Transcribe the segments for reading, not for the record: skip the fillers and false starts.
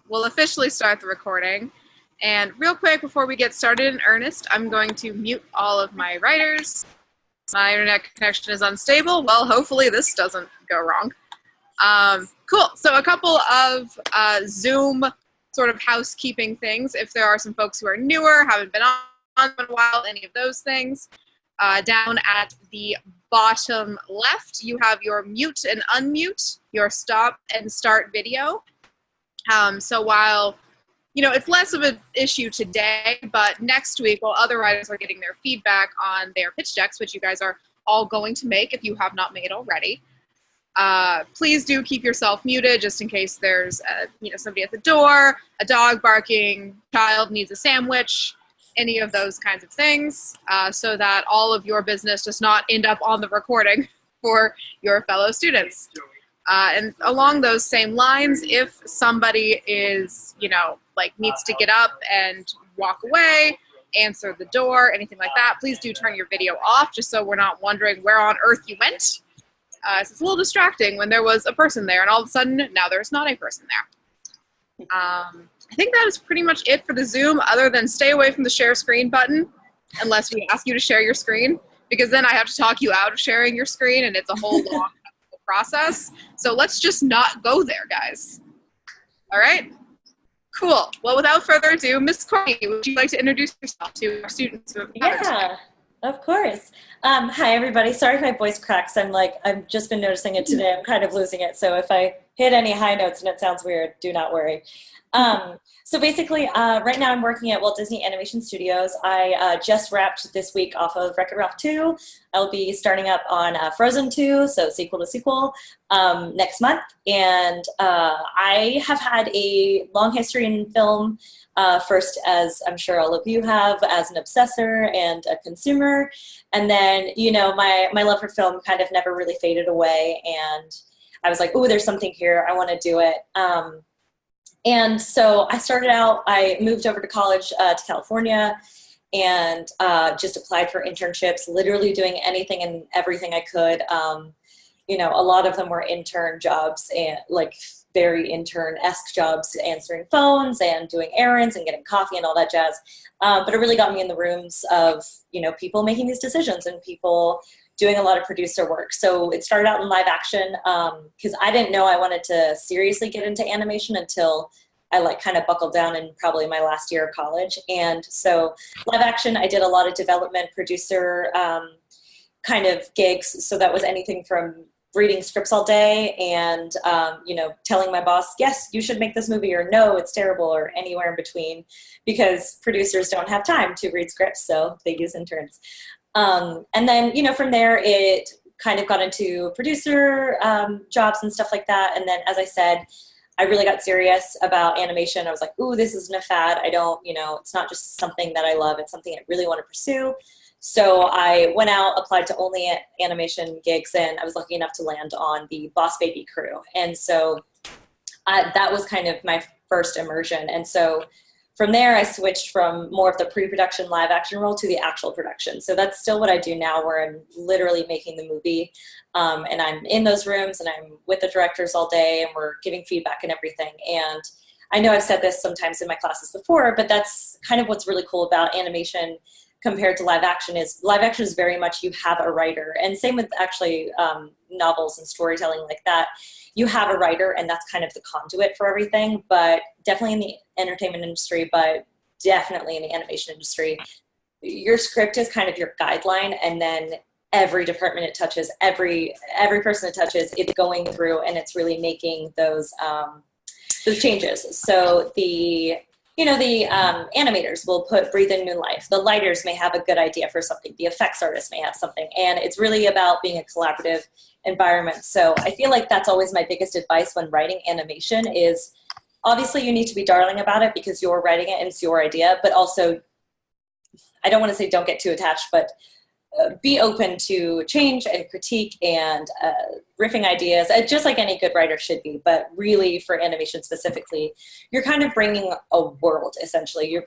We'll officially start the recording. And real quick, before we get started in earnest, I'm going to mute all of my writers. My internet connection is unstable. Well, hopefully this doesn't go wrong. Cool. So a couple of Zoom sort of housekeeping things. If there are some folks who are newer, haven't been on in a while, any of those things. Down at the bottom left, you have your mute and unmute, your stop and start video. So while, it's less of an issue today, but next week, while other writers are getting their feedback on their pitch decks, which you guys are all going to make if you have not made already, please do keep yourself muted just in case there's, somebody at the door, a dog barking, child needs a sandwich, any of those kinds of things, so that all of your business does not end up on the recording for your fellow students. And along those same lines, if somebody is, needs to get up and walk away, answer the door, anything like that, please do turn your video off just so we're not wondering where on earth you went. So it's a little distracting when there was a person there and all of a sudden now there's not a person there. I think that is pretty much it for the Zoom, other than stay away from the share screen button unless we ask you to share your screen, because then I have to talk you out of sharing your screen and it's a whole long process. So let's just not go there, guys. All right? Cool. Well, without further ado, Miss Courtney, would you like to introduce yourself to our students? Yeah, of course. Hi, everybody. Sorry if my voice cracks. I've just been noticing it today. I'm kind of losing it. So if I hit any high notes and it sounds weird, do not worry. So basically, right now I'm working at Walt Disney Animation Studios. I just wrapped this week off of Wreck-It Ralph 2. I'll be starting up on Frozen 2, so sequel to sequel, next month. And I have had a long history in film, first, as I'm sure all of you have, as an obsessor and a consumer. And then, my love for film kind of never really faded away. And I was like, oh, there's something here. I want to do it. And so I started out, I moved over to college to California and just applied for internships, literally doing anything and everything I could. A lot of them were intern jobs and very intern-esque jobs, answering phones and doing errands and getting coffee and all that jazz. But it really got me in the rooms of, people making these decisions and people doing a lot of producer work. So it started out in live action because I didn't know I wanted to seriously get into animation until I kind of buckled down in probably my last year of college. And so live action, I did a lot of development, producer kind of gigs. So that was anything from reading scripts all day and, telling my boss, yes, you should make this movie, or no, it's terrible, or anywhere in between, because producers don't have time to read scripts, so they use interns. And then, from there, it kind of got into producer jobs and stuff like that. And then, as I said, I really got serious about animation. I was like, ooh, this isn't a fad. I don't, it's not just something that I love. It's something I really want to pursue. So I went out, applied to only animation gigs, and I was lucky enough to land on the Boss Baby crew. And so that was kind of my first immersion. And so from there, I switched from more of the pre-production live action role to the actual production. So that's still what I do now, where I'm literally making the movie. And I'm in those rooms and I'm with the directors all day and we're giving feedback and everything. And I know I've said this sometimes in my classes before, but that's kind of what's really cool about animation compared to live action is very much you have a writer. And same with actually novels and storytelling like that. You have a writer, and that's kind of the conduit for everything, but definitely in the entertainment industry, but definitely in the animation industry, your script is kind of your guideline, and then every department it touches, every person it touches, it's going through and it's really making those changes. So the animators will breathe in new life. The lighters may have a good idea for something. The effects artist may have something. And it's really about being a collaborative environment. So I feel like that's always my biggest advice when writing animation is, obviously you need to be darling about it because you're writing it and it's your idea, but also, I don't want to say don't get too attached, but be open to change and critique and riffing ideas, just like any good writer should be. But really, for animation specifically, you're kind of bringing a world, essentially. You're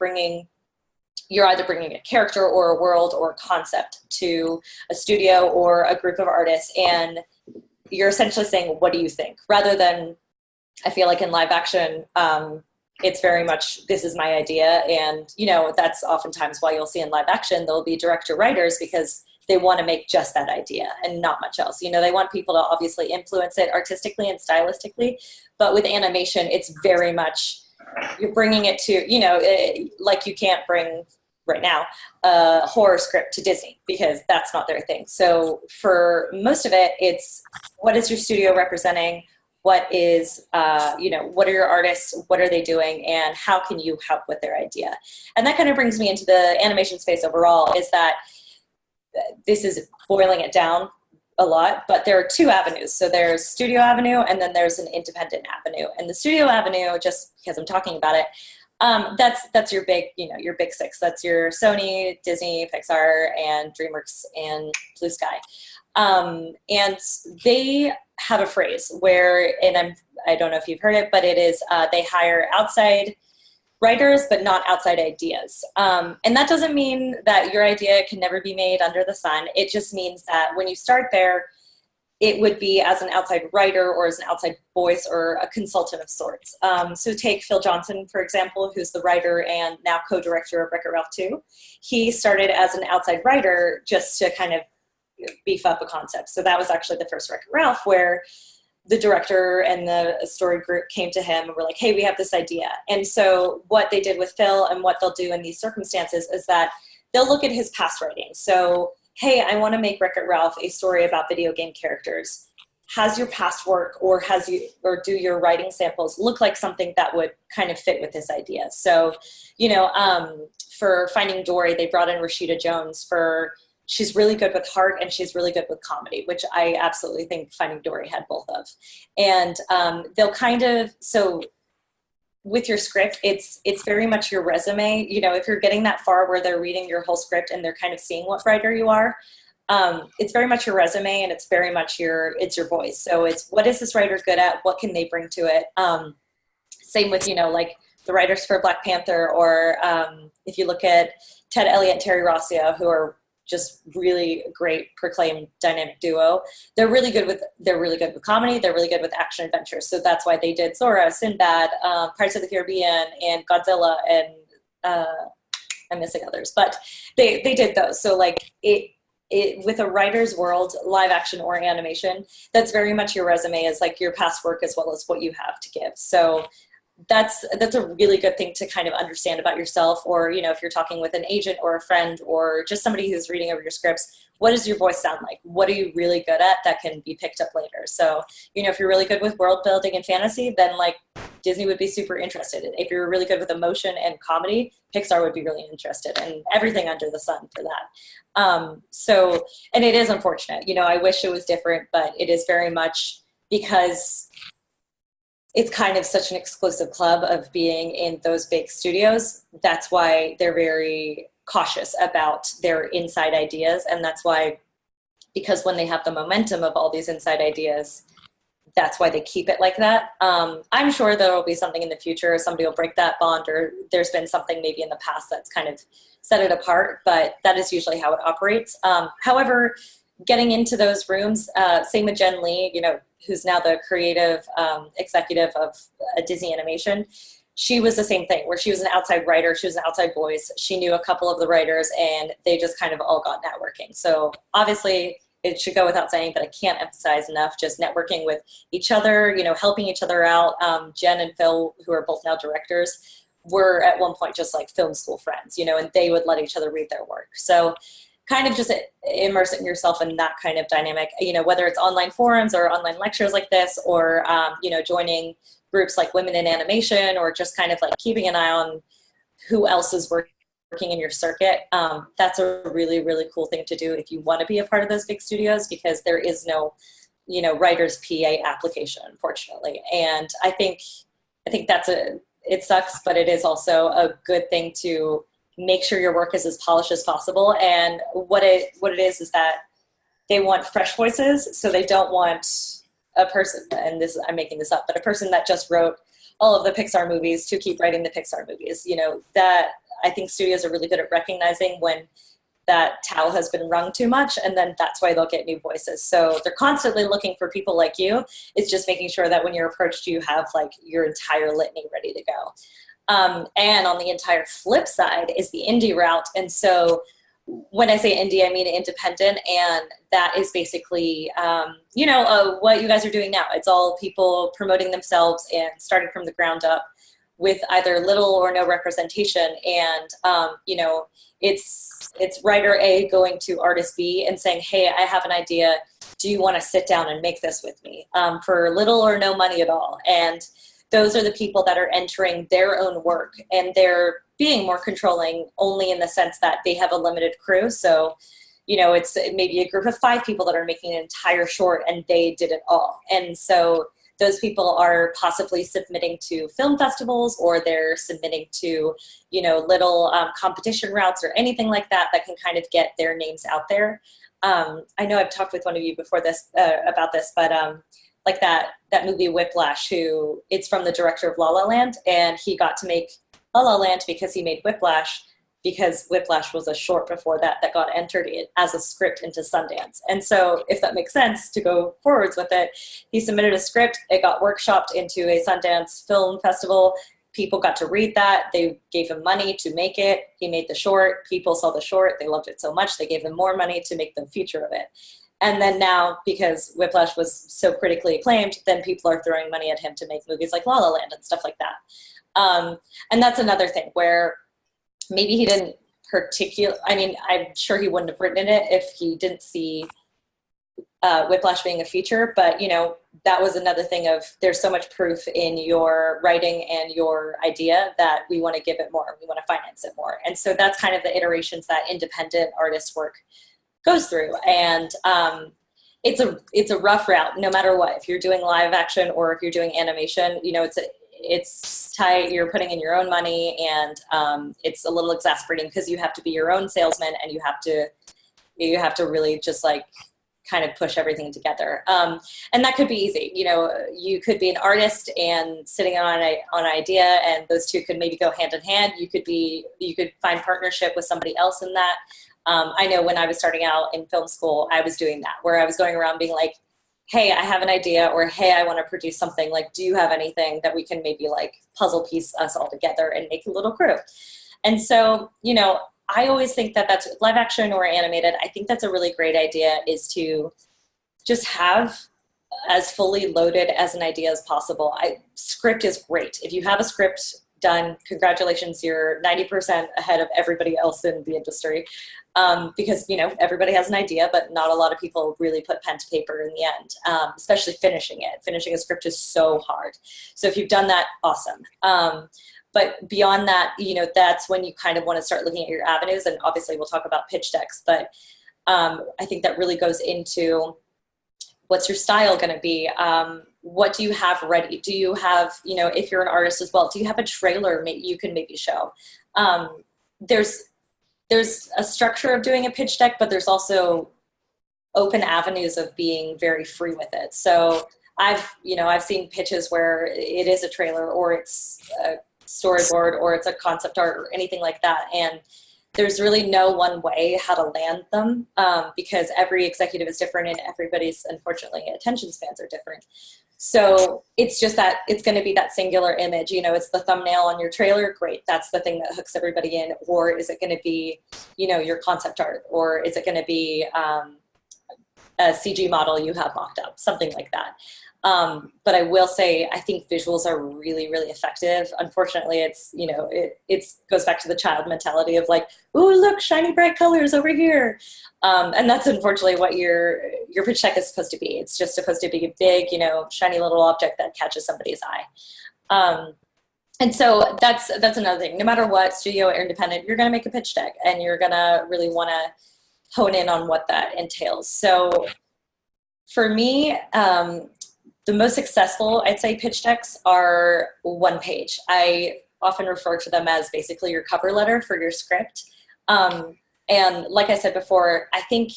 either bringing a character or a world or a concept to a studio or a group of artists, and you're essentially saying, what do you think? Rather than I feel like in live action, it's very much, this is my idea. And, you know, that's oftentimes why you'll see in live action, there'll be director writers because they want to make just that idea and not much else. You know, they want people to obviously influence it artistically and stylistically, but with animation, it's very much, you're bringing it to, you know, like you can't bring right now a horror script to Disney because that's not their thing. So for most of it, it's what is your studio representing? What is, you know, what are your artists? What are they doing? And how can you help with their idea? And that kind of brings me into the animation space overall, is that this is boiling it down a lot, but there are two avenues. So there's studio avenue and then there's an independent avenue. And the studio avenue, just because I'm talking about it, that's your big, you know, your big six. That's your Sony, Disney, Pixar, and DreamWorks and Blue Sky. And they have a phrase where, and I don't know if you've heard it, but it is, they hire outside writers, but not outside ideas. And that doesn't mean that your idea can never be made under the sun. It just means that when you start there, it would be as an outside writer or as an outside voice or a consultant of sorts. So take Phil Johnson, for example, who's the writer and now co-director of Wreck-It Ralph 2. He started as an outside writer just to kind of beef up a concept. So that was actually the first Wreck-It Ralph, where the director and the story group came to him and were like, hey, we have this idea. And so what they did with Phil and what they'll do in these circumstances is that they'll look at his past writing. So, hey, I want to make Wreck-It Ralph a story about video game characters. Has your past work or do your writing samples look like something that would kind of fit with this idea? So, you know, for Finding Dory, they brought in Rashida Jones she's really good with heart and she's really good with comedy, which I absolutely think Finding Dory had both of. And they'll kind of, so with your script, it's very much your resume. You know, if you're getting that far where they're reading your whole script and they're kind of seeing what writer you are, it's very much your resume and it's very much your voice. So it's, what is this writer good at? What can they bring to it? Same with, you know, like the writers for Black Panther, or if you look at Ted Elliott and Terry Rossio, who are just really great, proclaimed dynamic duo. They're really good with comedy. They're really good with action adventure. So that's why they did Zora, Sinbad, Pirates of the Caribbean, and Godzilla, and I'm missing others, but they did those. So like it with a writer's world, live action or animation, that's very much your resume, is like your past work as well as what you have to give. So that's a really good thing to kind of understand about yourself. Or, you know, if you're talking with an agent or a friend or just somebody who's reading over your scripts, what does your voice sound like? What are you really good at that can be picked up later? So, you know, if you're really good with world building and fantasy, then like Disney would be super interested. If you're really good with emotion and comedy, Pixar would be really interested, and everything under the sun for that. So, and it is unfortunate, you know, I wish it was different, but it is very much because it's kind of such an exclusive club of being in those big studios. That's why they're very cautious about their inside ideas. And that's why, because when they have the momentum of all these inside ideas, that's why they keep it like that. I'm sure there will be something in the future, somebody will break that bond, or there's been something maybe in the past that's kind of set it apart, but that is usually how it operates. However, getting into those rooms, same with Jen Lee, you know, who's now the creative executive of Disney Animation. She was the same thing, where she was an outside writer, she was an outside voice, she knew a couple of the writers, and they just kind of all got networking. So obviously it should go without saying, but I can't emphasize enough just networking with each other, you know, helping each other out. Jen and Phil, who are both now directors, were at one point just like film school friends, you know, and they would let each other read their work. So kind of just immersing yourself in that kind of dynamic, you know, whether it's online forums or online lectures like this, or, you know, joining groups like Women in Animation, or just kind of like keeping an eye on who else is working in your circuit. That's a really, really cool thing to do if you want to be a part of those big studios, because there is no, you know, writer's PA application, unfortunately. And I think that's it sucks, but it is also a good thing to make sure your work is as polished as possible. And what it is that they want fresh voices. So they don't want a person, and this, I'm making this up, but a person that just wrote all of the Pixar movies to keep writing the Pixar movies. You know, that I think studios are really good at recognizing when that towel has been wrung too much, and then that's why they'll get new voices. So they're constantly looking for people like you. It's just making sure that when you're approached, you have like your entire litany ready to go. And on the entire flip side is the indie route. And so when I say indie, I mean independent, and that is basically, what you guys are doing now. It's all people promoting themselves and starting from the ground up with either little or no representation. And, it's writer A going to artist B and saying, hey, I have an idea. Do you want to sit down and make this with me for little or no money at all? And those are the people that are entering their own work, and they're being more controlling only in the sense that they have a limited crew. So, it's maybe a group of 5 people that are making an entire short, and they did it all. And so those people are possibly submitting to film festivals, or they're submitting to, little competition routes or anything like that that can kind of get their names out there. I know I've talked with one of you before this about this, but like that movie Whiplash, who it's from the director of La La Land, and he got to make La La Land because he made Whiplash, because Whiplash was a short before that got entered as a script into Sundance. And so if that makes sense to go forwards with it, he submitted a script, it got workshopped into a Sundance film festival. People got to read that. They gave him money to make it. He made the short. People saw the short. They loved it so much, they gave him more money to make the feature of it. And then now, because Whiplash was so critically acclaimed, then people are throwing money at him to make movies like La La Land and stuff like that. And that's another thing where maybe he didn't I'm sure he wouldn't have written it if he didn't see Whiplash being a feature, but that was another thing of, there's so much proof in your writing and your idea that we want to give it more, we want to finance it more. And so that's kind of the iterations that independent artist work goes through. And it's a rough route no matter what. If you're doing live action or if you're doing animation, it's tight, you're putting in your own money, and it's a little exasperating because you have to be your own salesman, and you have to really just like kind of push everything together. And that could be easy. You could be an artist and sitting on an idea, and those two could maybe go hand in hand. You could find partnership with somebody else in that. I know when I was starting out in film school, I was doing that, where I was going around being like, hey, I have an idea, or hey, I want to produce something. Like, do you have anything that we can maybe like puzzle piece us all together and make a little crew? And so, I always think that that's live action or animated. I think that's a really great idea, is to just have as fully loaded as an idea as possible. Script is great. If you have a script done, congratulations, you're 90% ahead of everybody else in the industry. Because, everybody has an idea, but not a lot of people really put pen to paper in the end, especially finishing it. Finishing a script is so hard. So if you've done that, awesome. But beyond that, that's when you kind of want to start looking at your avenues. And obviously we'll talk about pitch decks, but I think that really goes into what's your style going to be? What do you have ready? Do you have, if you're an artist as well, do you have a trailer you can maybe show? There's a structure of doing a pitch deck, but there's also open avenues of being very free with it. So I've seen pitches where it is a trailer, or it's a storyboard, or it's a concept art, or anything like that. And there's really no one way how to land them, because every executive is different, and everybody's, unfortunately, attention spans are different. So it's just that it's going to be that singular image. It's the thumbnail on your trailer. Great. That's the thing that hooks everybody in. Or is it going to be, your concept art? Or is it going to be a CG model you have mocked up? Something like that. But I will say, I think visuals are really, really effective. Unfortunately, it goes back to the child mentality of like, ooh, look, shiny, bright colors over here. And that's unfortunately what your pitch deck is supposed to be. It's just supposed to be a big, shiny little object that catches somebody's eye. And so that's another thing. No matter what, studio or independent, you're going to make a pitch deck, and you're going to really want to hone in on what that entails. So for me, the most successful, I'd say, pitch decks are one page. I often refer to them as basically your cover letter for your script. And like I said before, I think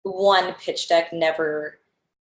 one pitch deck never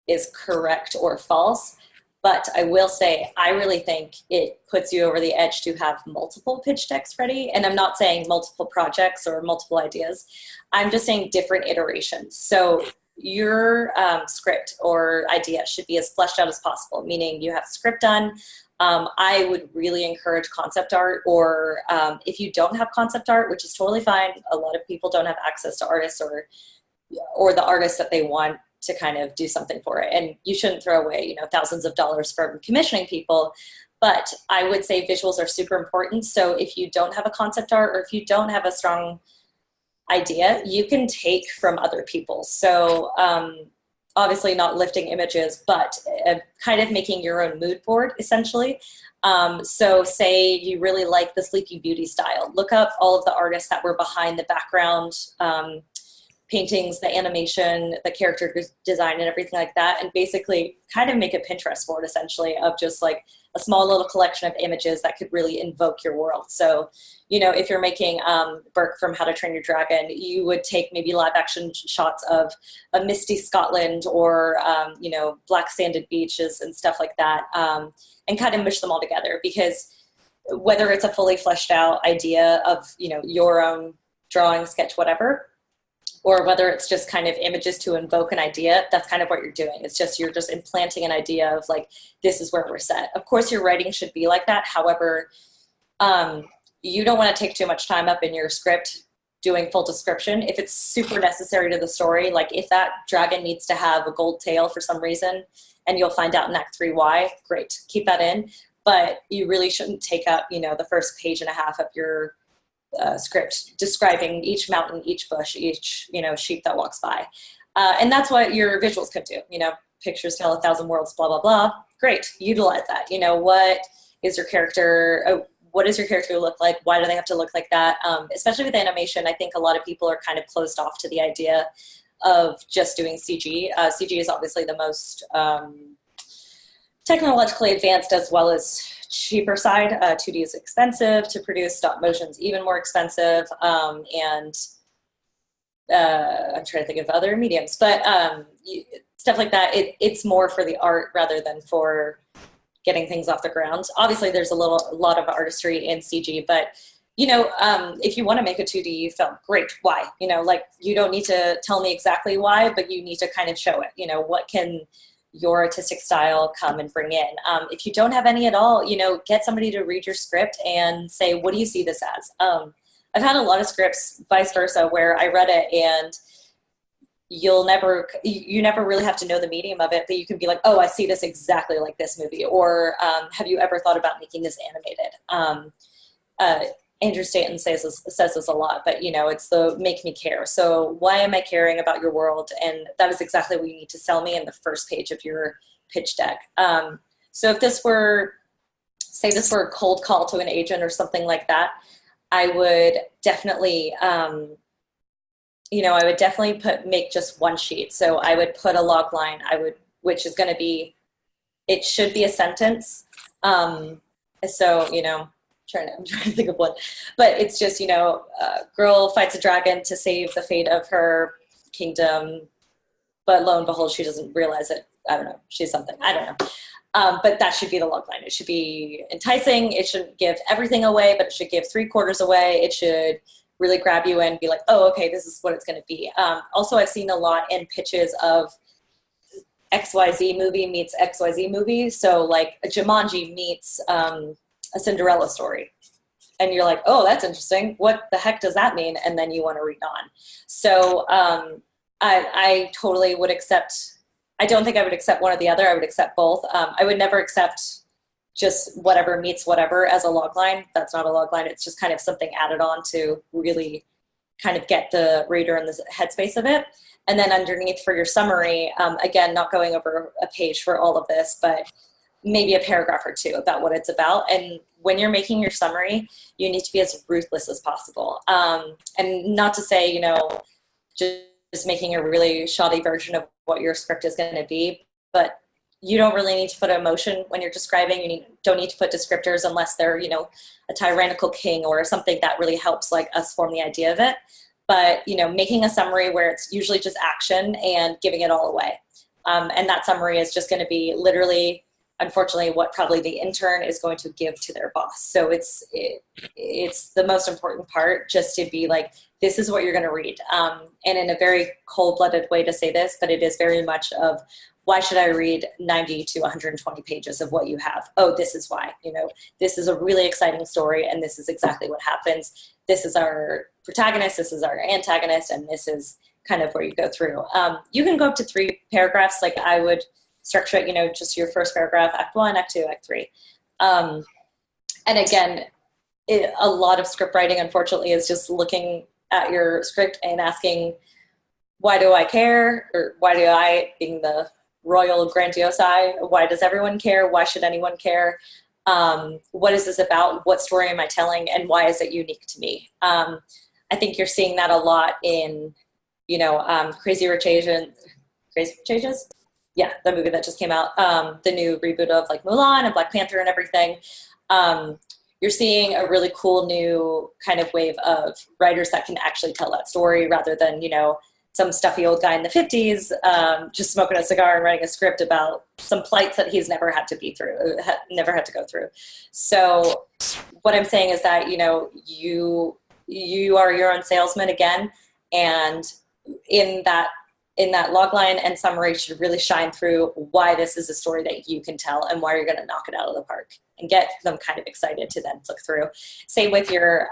is correct or false. But I will say, I really think it puts you over the edge to have multiple pitch decks ready. And I'm not saying multiple projects or multiple ideas. I'm just saying different iterations. So your script or idea should be as fleshed out as possible, meaning you have a script done. I would really encourage concept art, or if you don't have concept art, which is totally fine. A lot of people don't have access to artists or the artists that they want to kind of do something for it. And you shouldn't throw away, you know, thousands of dollars from commissioning people. But I would say visuals are super important. So if you don't have a concept art, or if you don't have a strong idea, you can take from other people. So obviously not lifting images, but kind of making your own mood board, essentially. So say you really like the Sleepy Beauty style. Look up all of the artists that were behind the background paintings, the animation, the character design, and everything like that, and basically kind of make a Pinterest board, essentially, of just like a small little collection of images that could really invoke your world. So, you know, if you're making Burke from How to Train Your Dragon, you would take maybe live action shots of a misty Scotland, or, you know, black sanded beaches and stuff like that, and kind of mush them all together. Because whether it's a fully fleshed out idea of, you know, your own drawing, sketch, whatever, or whether it's just kind of images to invoke an idea, that's kind of what you're doing. It's just, you're just implanting an idea of like, this is where we're set. Of course, your writing should be like that. However, you don't want to take too much time up in your script doing full description. If it's super necessary to the story, like if that dragon needs to have a gold tail for some reason, and you'll find out in Act 3 why, great, keep that in. But you really shouldn't take up, you know, the first page and a half of your script describing each mountain, each bush, each, you know, sheep that walks by. And that's what your visuals could do. You know, pictures tell 1,000 worlds, blah, blah, blah. Great. Utilize that. You know, what is your character? What does your character look like? Why do they have to look like that? Especially with animation, I think a lot of people are kind of closed off to the idea of just doing CG. CG is obviously the most technologically advanced as well as cheaper side. 2D is expensive to produce, stop motion's even more expensive, and I'm trying to think of other mediums, but stuff like that, it's more for the art rather than for getting things off the ground. Obviously there's a lot of artistry in CG, but you know, if you want to make a 2D film, great, why? You know, like, you don't need to tell me exactly why, but you need to kind of show it. You know, what can your artistic style come and bring in? If you don't have any at all, you know, get somebody to read your script and say, what do you see this as? I've had a lot of scripts, vice versa, where I read it and you never really have to know the medium of it, but you can be like, oh, I see this exactly like this movie. Or have you ever thought about making this animated? Andrew Stanton says this a lot, but you know, it's the make me care. So why am I caring about your world? And that is exactly what you need to sell me in the first page of your pitch deck. So if this were, say this were a cold call to an agent or something like that, I would definitely, you know, I would definitely make just one sheet. So I would put a log line, which is going to be, it should be a sentence. So, you know, I'm trying to think of one, but it's just, you know, girl fights a dragon to save the fate of her kingdom, but lo and behold, she doesn't realize it. I don't know. She's something. I don't know. But that should be the log line. It should be enticing. It shouldn't give everything away, but it should give 3/4 away. It should really grab you and be like, oh, okay, this is what it's going to be. Also, I've seen a lot in pitches of XYZ movie meets XYZ movie. So like a Jumanji meets a Cinderella story. And you're like, oh, that's interesting. What the heck does that mean? And then you want to read on. So I totally would accept, I don't think I would accept one or the other. I would accept both. I would never accept just whatever meets whatever as a log line. That's not a log line. It's just kind of something added on to really kind of get the reader in the headspace of it. And then underneath for your summary, again, not going over a page for all of this, but maybe a paragraph or two about what it's about. And when you're making your summary, you need to be as ruthless as possible. And not to say, you know, just making a really shoddy version of what your script is going to be, but you don't really need to put emotion when you're describing. You don't need to put descriptors unless they're, you know, a tyrannical king or something that really helps like us form the idea of it. But, you know, making a summary where it's usually just action and giving it all away. And that summary is just going to be literally unfortunately what probably the intern is going to give to their boss. So it's the most important part, just to be like, this is what you're going to read. And in a very cold-blooded way to say this, but it is very much of, why should I read 90 to 120 pages of what you have? Oh, this is why. This is a really exciting story, and this is exactly what happens. This is our protagonist, this is our antagonist, and this is kind of where you go through. You can go up to 3 paragraphs. Like I would structure it, just your first paragraph, act 1, act 2, act 3. And again, a lot of script writing, unfortunately, is just looking at your script and asking, why do I care? Or why do I, being the royal grandiose I, why does everyone care? Why should anyone care? What is this about? What story am I telling? And why is it unique to me? I think you're seeing that a lot in, Crazy Rich Asians? Yeah, the movie that just came out, the new reboot of like Mulan and Black Panther and everything. You're seeing a really cool new kind of wave of writers that can actually tell that story, rather than, some stuffy old guy in the 50s just smoking a cigar and writing a script about some plights that he's never had to go through. So what I'm saying is that, you are your own salesman again, and in that log line and summary should really shine through why this is a story that you can tell and why you're going to knock it out of the park, and get them kind of excited to then flick through. Same with your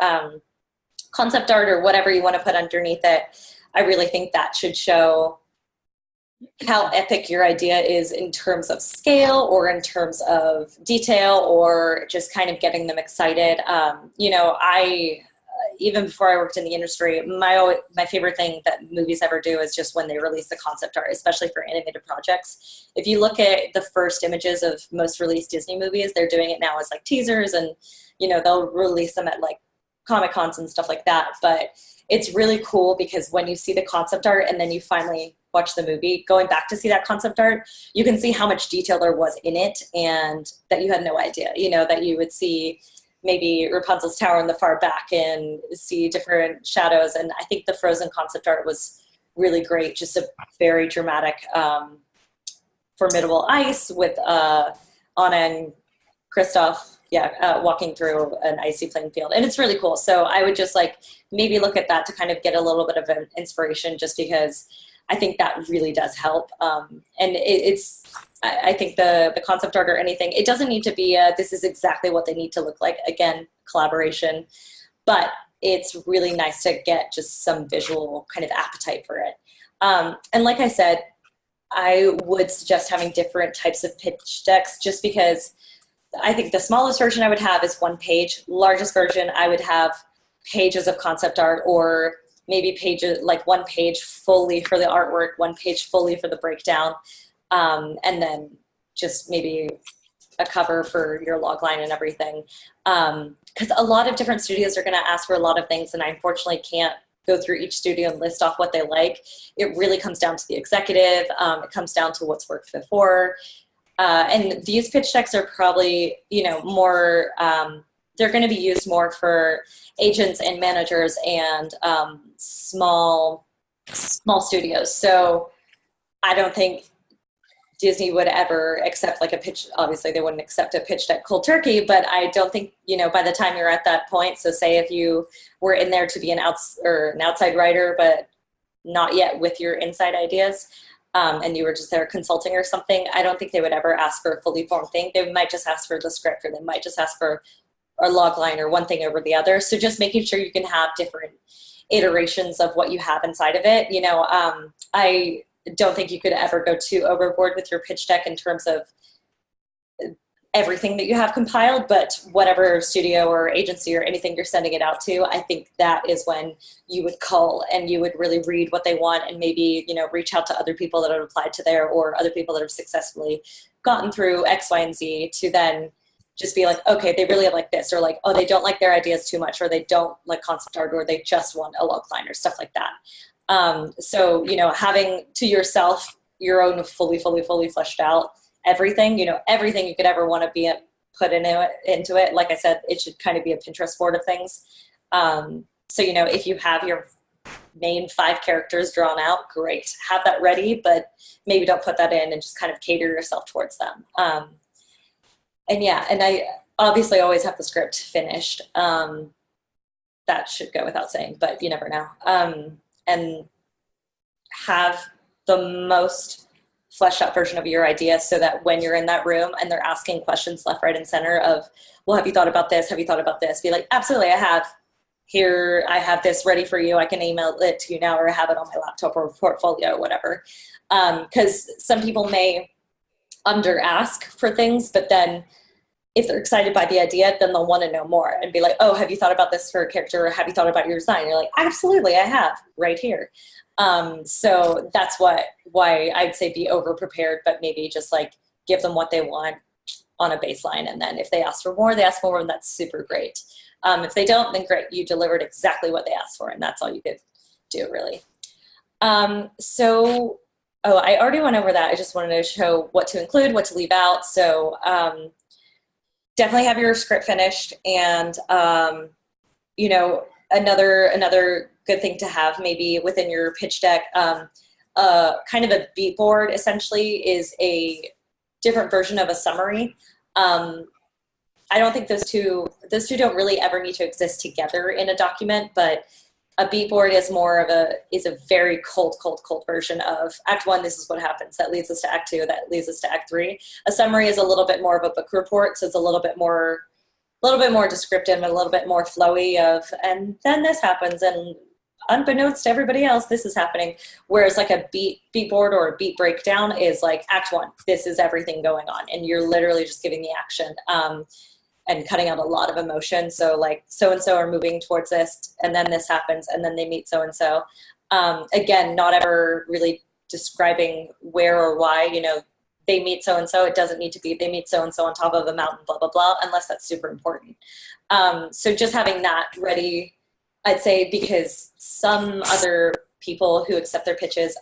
concept art or whatever you want to put underneath it. I really think that should show how epic your idea is in terms of scale or in terms of detail, or just kind of getting them excited. Even before I worked in the industry, my favorite thing that movies ever do is just when they release the concept art, especially for animated projects. If you look at the first images of most released Disney movies, they're doing it now as like teasers, and they'll release them at like Comic-Cons and stuff like that. But it's really cool because when you see the concept art and then you finally watch the movie, going back to see that concept art, you can see how much detail there was in it, and that you had no idea, that you would see maybe Rapunzel's tower in the far back and see different shadows. And I think the Frozen concept art was really great. Just a very dramatic, formidable ice with Anna and Kristoff, walking through an icy playing field. And it's really cool. So I would just like maybe look at that to kind of get a little bit of an inspiration, just because I think that really does help. And I think the concept art or anything, it doesn't need to be this is exactly what they need to look like. Again, collaboration, but it's really nice to get just some visual kind of appetite for it. And like I said, I would suggest having different types of pitch decks, just because I think the smallest version I would have is 1 page. Largest version, I would have pages of concept art, or maybe pages, like 1 page fully for the artwork, 1 page fully for the breakdown, and then just maybe a cover for your log line and everything. Because a lot of different studios are going to ask for a lot of things, and I unfortunately can't go through each studio and list off what they like. It really comes down to the executive. It comes down to what's worked before. And these pitch decks are probably, more, they're going to be used more for agents and managers and small studios. So I don't think Disney would ever accept like a pitch. Obviously, they wouldn't accept a pitch deck cold turkey, but I don't think, by the time you're at that point, so say if you were in there to be an outside writer, but not yet with your inside ideas, and you were just there consulting or something, I don't think they would ever ask for a fully formed thing. They might just ask for the script, or they might just ask for a log line or one thing over the other. So just making sure you can have different iterations of what you have inside of it. I don't think you could ever go too overboard with your pitch deck in terms of everything that you have compiled, but whatever studio or agency or anything you're sending it out to, I think that is when you would call and you would really read what they want, and maybe, reach out to other people that have applied to there, or other people that have successfully gotten through X, Y, and Z, to then just be like, okay, they really like this, or like, oh, they don't like their ideas too much, or they don't like concept art, or they just want a log line or stuff like that. So, having to yourself your own fully fleshed out everything, everything you could ever want to be put into it. Like I said, it should kind of be a Pinterest board of things. So, if you have your main 5 characters drawn out, great, have that ready, but maybe don't put that in and just kind of cater yourself towards them. And yeah, and I obviously always have the script finished. That should go without saying, but you never know. And have the most fleshed out version of your idea so that when you're in that room and they're asking questions left, right, and center of, well, have you thought about this? Have you thought about this? Be like, absolutely, I have. Here, I have this ready for you. I can email it to you now or have it on my laptop or portfolio or whatever. Because some people may under ask for things, but then if they're excited by the idea, then they'll want to know more and be like, oh, have you thought about this for a character? Or have you thought about your design? And you're like, absolutely, I have, right here. So that's why I'd say be over prepared, but maybe just like give them what they want on a baseline. And then if they ask for more, they ask for more, and that's super great. If they don't, then great, you delivered exactly what they asked for, and that's all you could do, really. Oh, I already went over that. I just wanted to show what to include, what to leave out. So definitely have your script finished, and you know, another good thing to have maybe within your pitch deck, kind of a beat board essentially is a different version of a summary. I don't think those two don't really ever need to exist together in a document, but a beat board is a very cold version of Act 1. This is what happens. That leads us to Act 2. That leads us to Act 3. A summary is a little bit more of a book report, so it's a little bit more descriptive and a little bit more flowy of, and then this happens, and unbeknownst to everybody else, this is happening. Whereas like a beat board or a beat breakdown is like Act 1. This is everything going on, and you're literally just giving the action. And cutting out a lot of emotion. So like so-and-so are moving towards this, and then this happens, and then they meet so-and-so. Again, not ever really describing where or why, you know, they meet so-and-so. It doesn't need to be they meet so-and-so on top of a mountain, blah, blah, blah, unless that's super important. So just having that ready, I'd say, because some other people who accept their pitches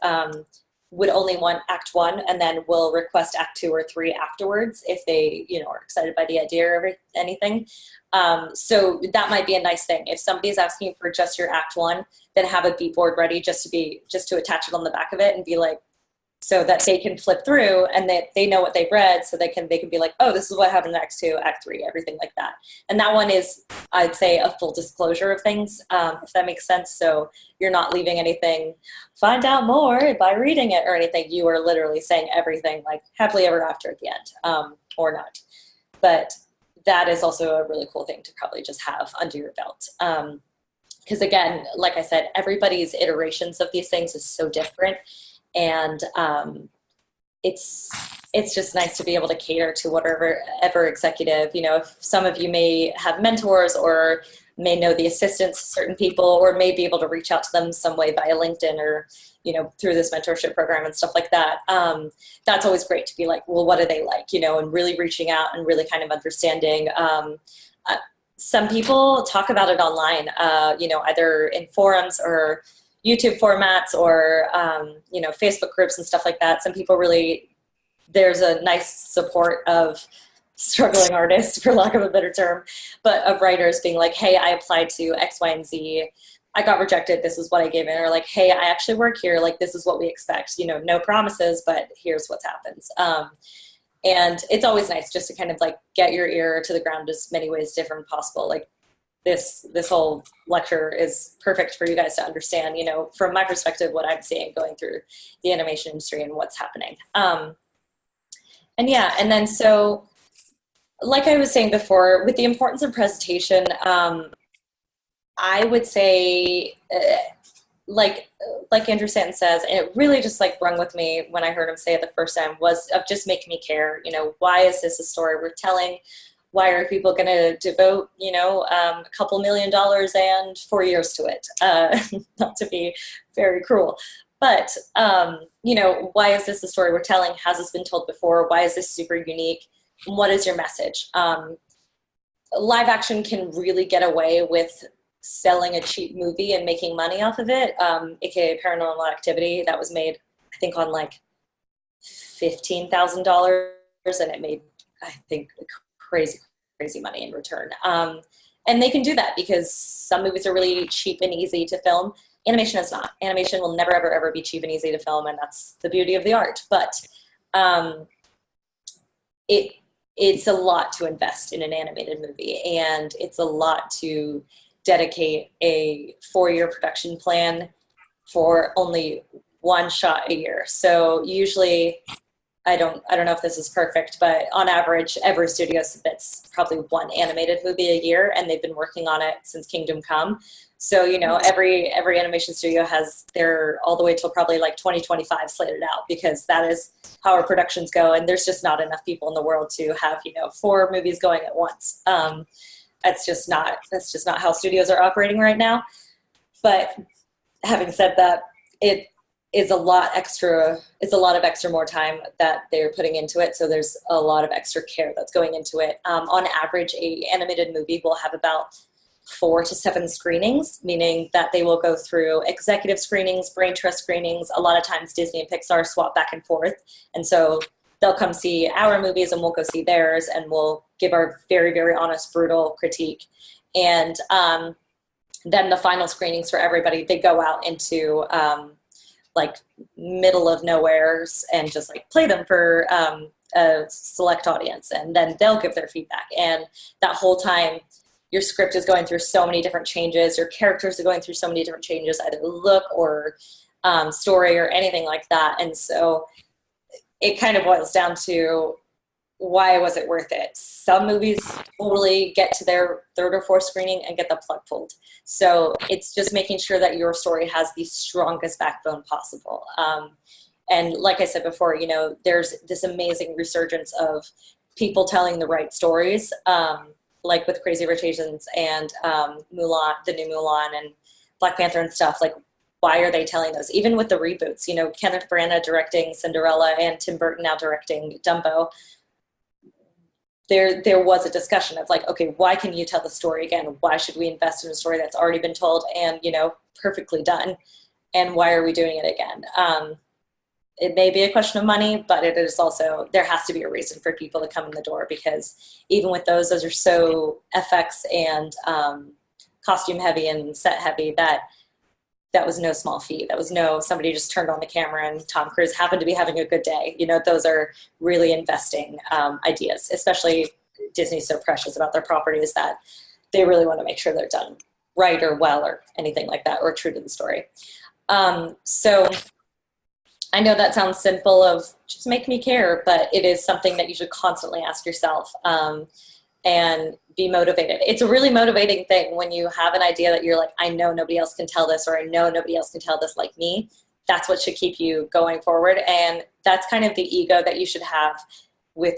would only want Act 1 and then will request Act 2 or 3 afterwards if they, you know, are excited by the idea or anything. So that might be a nice thing. If somebody's asking for just your Act 1, then have a beat board ready just to attach it on the back of it and be like, so that they can flip through and they know what they've read, so they can be like, oh, this is what happened in Act 2, Act 3, everything like that. And that one is, I'd say, a full disclosure of things, if that makes sense. So you're not leaving anything, find out more by reading it or anything. You are literally saying everything, like happily ever after at the end, or not. But that is also a really cool thing to probably just have under your belt. Because again, like I said, everybody's iterations of these things is so different. And it's just nice to be able to cater to whatever executive, you know, if some of you may have mentors or may know the assistants to certain people, or may be able to reach out to them some way via LinkedIn or, you know, through this mentorship program and stuff like that. That's always great to be like, well, what do they like, you know, and really reaching out and really kind of understanding. Some people talk about it online, you know, either in forums or YouTube formats or, you know, Facebook groups and stuff like that. Some people really, there's a nice support of struggling artists, for lack of a better term, but of writers being like, hey, I applied to X, Y, and Z. I got rejected. This is what I gave in. Or like, hey, I actually work here. Like, this is what we expect. You know, no promises, but here's what happens. And it's always nice just to kind of like get your ear to the ground as many ways different possible. Like, this whole lecture is perfect for you guys to understand, you know, from my perspective, what I'm seeing going through the animation industry and what's happening. And yeah, and then so, like I was saying before, with the importance of presentation, I would say, like Andrew Stanton says, and it really just like rung with me when I heard him say it the first time, was of just making me care. You know, why is this a story we're telling? Why are people going to devote, you know, a couple $1 million and 4 years to it? Not to be very cruel, but, you know, why is this the story we're telling? Has this been told before? Why is this super unique? What is your message? Live action can really get away with selling a cheap movie and making money off of it, aka Paranormal Activity, that was made, I think, on like $15,000, and it made, I think, crazy money in return. And they can do that because some movies are really cheap and easy to film. Animation is not. Animation will never, ever, ever be cheap and easy to film, and that's the beauty of the art. But it's a lot to invest in an animated movie, and it's a lot to dedicate a 4-year production plan for only one shot a year. So usually, I don't know if this is perfect, but on average, every studio submits probably one animated movie a year, and they've been working on it since Kingdom Come. So, you know, every animation studio has their all the way till probably like 2025 slated out, because that is how our productions go. And there's just not enough people in the world to have, you know, 4 movies going at once. That's just not how studios are operating right now. But having said that, it is a lot of extra more time that they're putting into it. So there's a lot of extra care that's going into it. On average, a animated movie will have about 4 to 7 screenings, meaning that they will go through executive screenings, brain trust screenings. A lot of times Disney and Pixar swap back and forth. And so they'll come see our movies and we'll go see theirs, and we'll give our very, very honest, brutal critique. And then the final screenings for everybody, they go out into like middle of nowheres and just like play them for a select audience, and then they'll give their feedback. And that whole time, your script is going through so many different changes, your characters are going through so many different changes, either look or story or anything like that. And so it kind of boils down to, why was it worth it? Some movies totally get to their 3rd or 4th screening and get the plug pulled. So it's just making sure that your story has the strongest backbone possible. And like I said before, you know, there's this amazing resurgence of people telling the right stories, like with Crazy Rich Asians and Mulan, the new Mulan and Black Panther and stuff. Like, why are they telling those? Even with the reboots, you know, Kenneth Branagh directing Cinderella and Tim Burton now directing Dumbo. There was a discussion of like, okay, why can you tell the story again? Why should we invest in a story that's already been told and, you know, perfectly done? And why are we doing it again? It may be a question of money, but it is also, there has to be a reason for people to come in the door, because even with those are so FX and costume heavy and set heavy that was no small feat. That was no, somebody just turned on the camera and Tom Cruise happened to be having a good day. You know, those are really investing ideas, especially Disney's so precious about their properties that they really want to make sure they're done right or well or anything like that, or true to the story. So I know that sounds simple of just make me care, but it is something that you should constantly ask yourself and be motivated. It's a really motivating thing when you have an idea that you're like, I know nobody else can tell this, or I know nobody else can tell this like me. That's what should keep you going forward. And that's kind of the ego that you should have with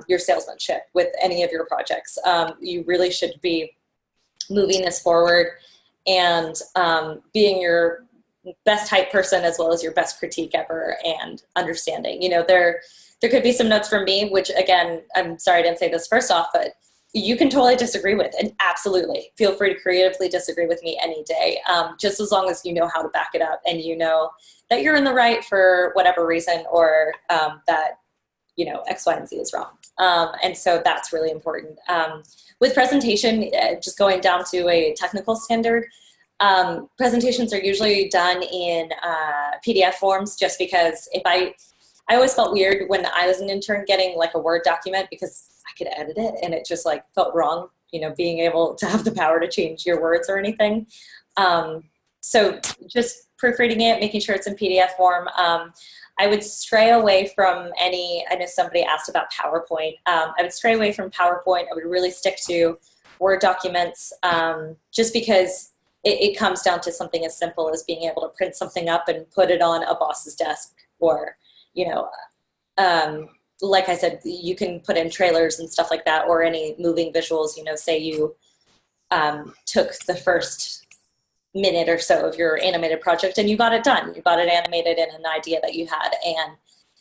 your salesmanship, with any of your projects. You really should be moving this forward and being your best hype person as well as your best critique ever, and understanding. You know, there could be some notes from me, which again, I'm sorry I didn't say this first off, but you can totally disagree with, and absolutely feel free to creatively disagree with me any day, just as long as you know how to back it up and you know that you're in the right for whatever reason, or that, you know, X, Y, and Z is wrong. And so that's really important. With presentation, just going down to a technical standard, presentations are usually done in PDF forms, just because I always felt weird when I was an intern getting like a Word document, because I could edit it and it just like felt wrong, you know, being able to have the power to change your words or anything. So just proofreading it, making sure it's in PDF form. I would stray away from I know somebody asked about PowerPoint. I would stray away from PowerPoint. I would really stick to Word documents, just because it comes down to something as simple as being able to print something up and put it on a boss's desk, or, you know, like I said, you can put in trailers and stuff like that, or any moving visuals. You know, say you took the first minute or so of your animated project and you got it done. You got it animated in an idea that you had, and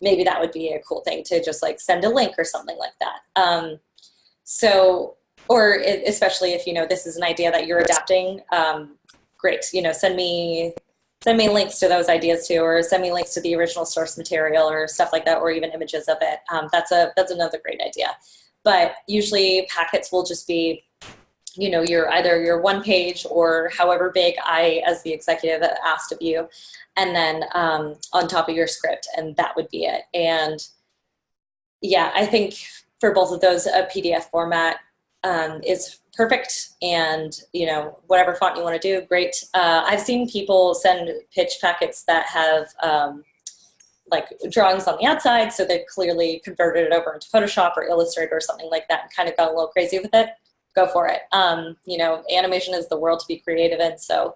maybe that would be a cool thing to just like send a link or something like that. Or especially if, you know, this is an idea that you're adapting, great. You know, send me links to those ideas too, or send me links to the original source material or stuff like that, or even images of it. That's another great idea. But usually packets will just be, you know, either your one page or however big I, as the executive, asked of you, and then on top of your script, and that would be it. And yeah, I think for both of those, a PDF format is perfect, and whatever font you want to do, great. I've seen people send pitch packets that have like drawings on the outside, so they've clearly converted it over into Photoshop or Illustrator or something like that and kind of got a little crazy with it. Go for it. Animation is the world to be creative in, so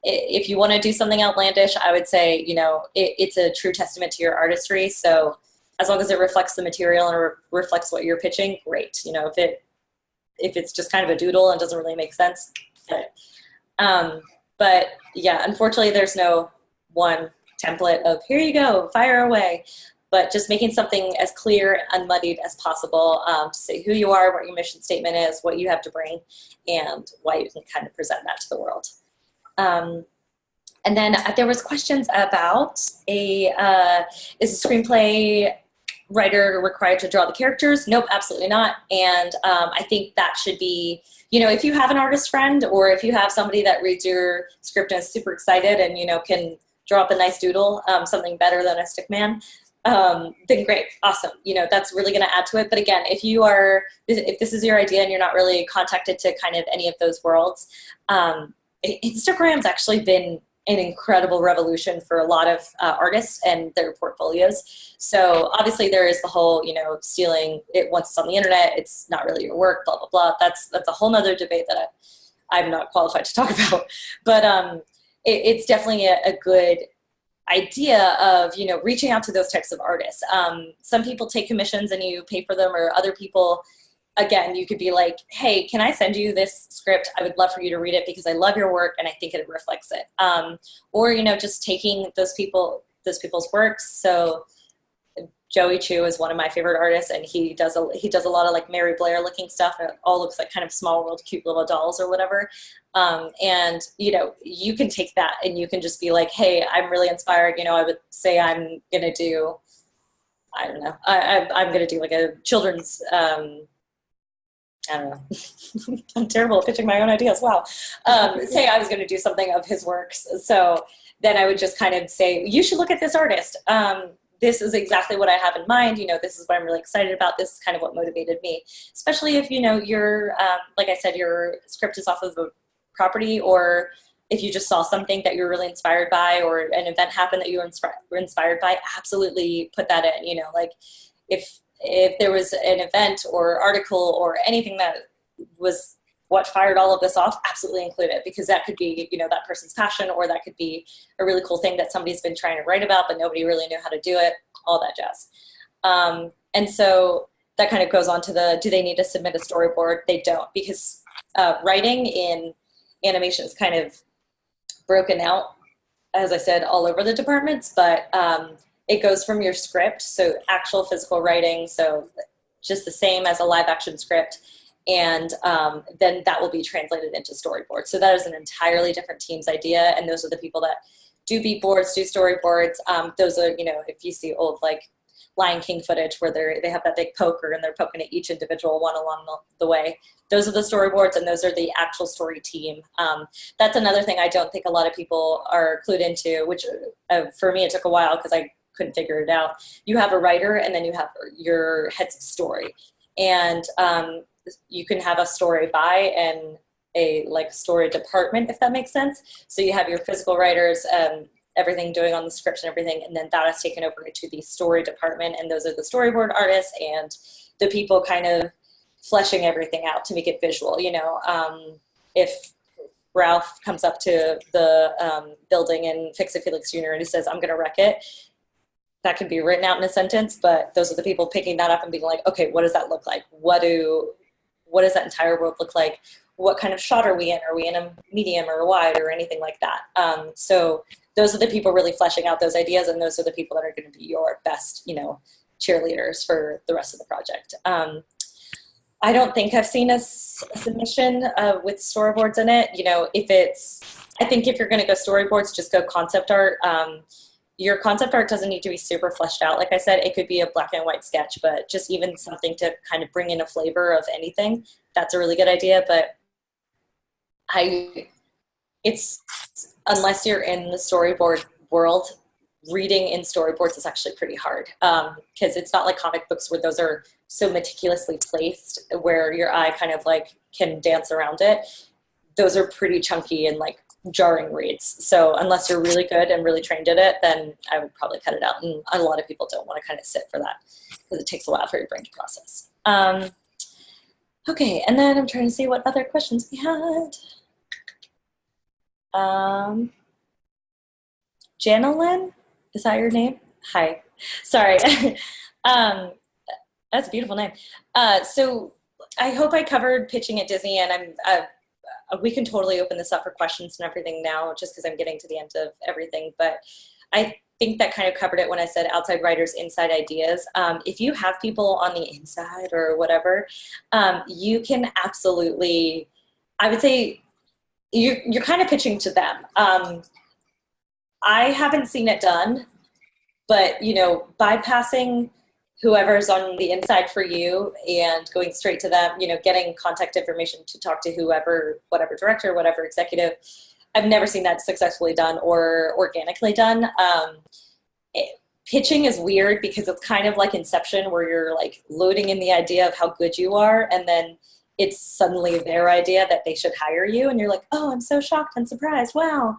if you want to do something outlandish, I would say, it's a true testament to your artistry. So as long as it reflects the material and reflects what you're pitching, great. If it's just kind of a doodle and doesn't really make sense. But yeah, unfortunately, there's no one template of here you go, fire away. But just making something as clear, unmuddied as possible to say who you are, what your mission statement is, what you have to bring, and why you can kind of present that to the world. And then there was questions about is a screenplay writer required to draw the characters? Nope, absolutely not. And I think that should be, if you have an artist friend or if you have somebody that reads your script and is super excited and, can draw up a nice doodle, something better than a stick man, then great, awesome. That's really going to add to it. But again, if this is your idea and you're not really contacted to kind of any of those worlds, Instagram's actually been an incredible revolution for a lot of artists and their portfolios. So obviously there is the whole, stealing it once it's on the internet, it's not really your work, blah, blah, blah. That's a whole nother debate that I'm not qualified to talk about. But it's definitely a good idea of, reaching out to those types of artists. Some people take commissions and you pay for them, or other people, again, you could be like, hey, can I send you this script? I would love for you to read it because I love your work and I think it reflects it. Or, just taking those people's works. So Joey Chu is one of my favorite artists, and he does a lot of like Mary Blair looking stuff, and it all looks like kind of small world, cute little dolls or whatever. And, you can take that and you can just be like, hey, I'm really inspired. I would say I'm going to do, I don't know, I'm going to do like a children's, I don't know. I'm terrible at pitching my own ideas. Wow. Say I was going to do something of his works. So then I would just kind of say, you should look at this artist. This is exactly what I have in mind. This is what I'm really excited about. This is kind of what motivated me, especially if, you're, like I said, your script is off of a property, or if you just saw something that you're really inspired by, or an event happened that you were inspired by, absolutely put that in. Like if there was an event or article or anything that was what fired all of this off, absolutely include it, because that could be, that person's passion, or that could be a really cool thing that somebody's been trying to write about, but nobody really knew how to do it, all that jazz. And so that kind of goes on to do they need to submit a storyboard? They don't, because writing in animation is kind of broken out, as I said, all over the departments, but it goes from your script, so actual physical writing, so just the same as a live action script, and then that will be translated into storyboards. So that is an entirely different team's idea, and those are the people that do beat boards, do storyboards. Those are, if you see old like Lion King footage where they have that big poker and they're poking at each individual one along the way. Those are the storyboards, and those are the actual story team. That's another thing I don't think a lot of people are clued into, which for me it took a while because I couldn't figure it out. You have a writer, and then you have your heads of story, and you can have a story by and a like story department, if that makes sense. So you have your physical writers, everything doing on the script and everything, and then that is taken over to the story department, and those are the storyboard artists and the people kind of fleshing everything out to make it visual. If Ralph comes up to the building in Fix It Felix Jr. and he says, I'm going to wreck it, that can be written out in a sentence, but those are the people picking that up and being like, okay, what does that look like? What does that entire world look like? What kind of shot are we in? Are we in a medium or a wide or anything like that? So those are the people really fleshing out those ideas, and those are the people that are going to be your best, cheerleaders for the rest of the project. I don't think I've seen a submission with storyboards in it. I think if you're going to go storyboards, just go concept art. Your concept art doesn't need to be super fleshed out. Like I said, it could be a black and white sketch, but just even something to kind of bring in a flavor of anything, that's a really good idea. But unless you're in the storyboard world, reading in storyboards is actually pretty hard, because it's not like comic books where those are so meticulously placed where your eye kind of like can dance around it. Those are pretty chunky and like jarring reads. So unless you're really good and really trained at it, then I would probably cut it out. And a lot of people don't want to kind of sit for that because it takes a while for your brain to process. Okay, and then I'm trying to see what other questions we had. Janelyn, is that your name? Hi, sorry. That's a beautiful name. So I hope I covered pitching at Disney, and we can totally open this up for questions and everything now, just because I'm getting to the end of everything. But I think that kind of covered it when I said outside writers, inside ideas. If you have people on the inside or whatever, you can absolutely, I would say, you're kind of pitching to them. I haven't seen it done, but, you know, bypassing whoever's on the inside for you and going straight to them, you know, getting contact information to talk to whoever, whatever director, whatever executive. I've never seen that successfully done or organically done. Pitching is weird because it's kind of like Inception, where you're like loading in the idea of how good you are, and then it's suddenly their idea that they should hire you, and you're like, oh, I'm so shocked and surprised, wow.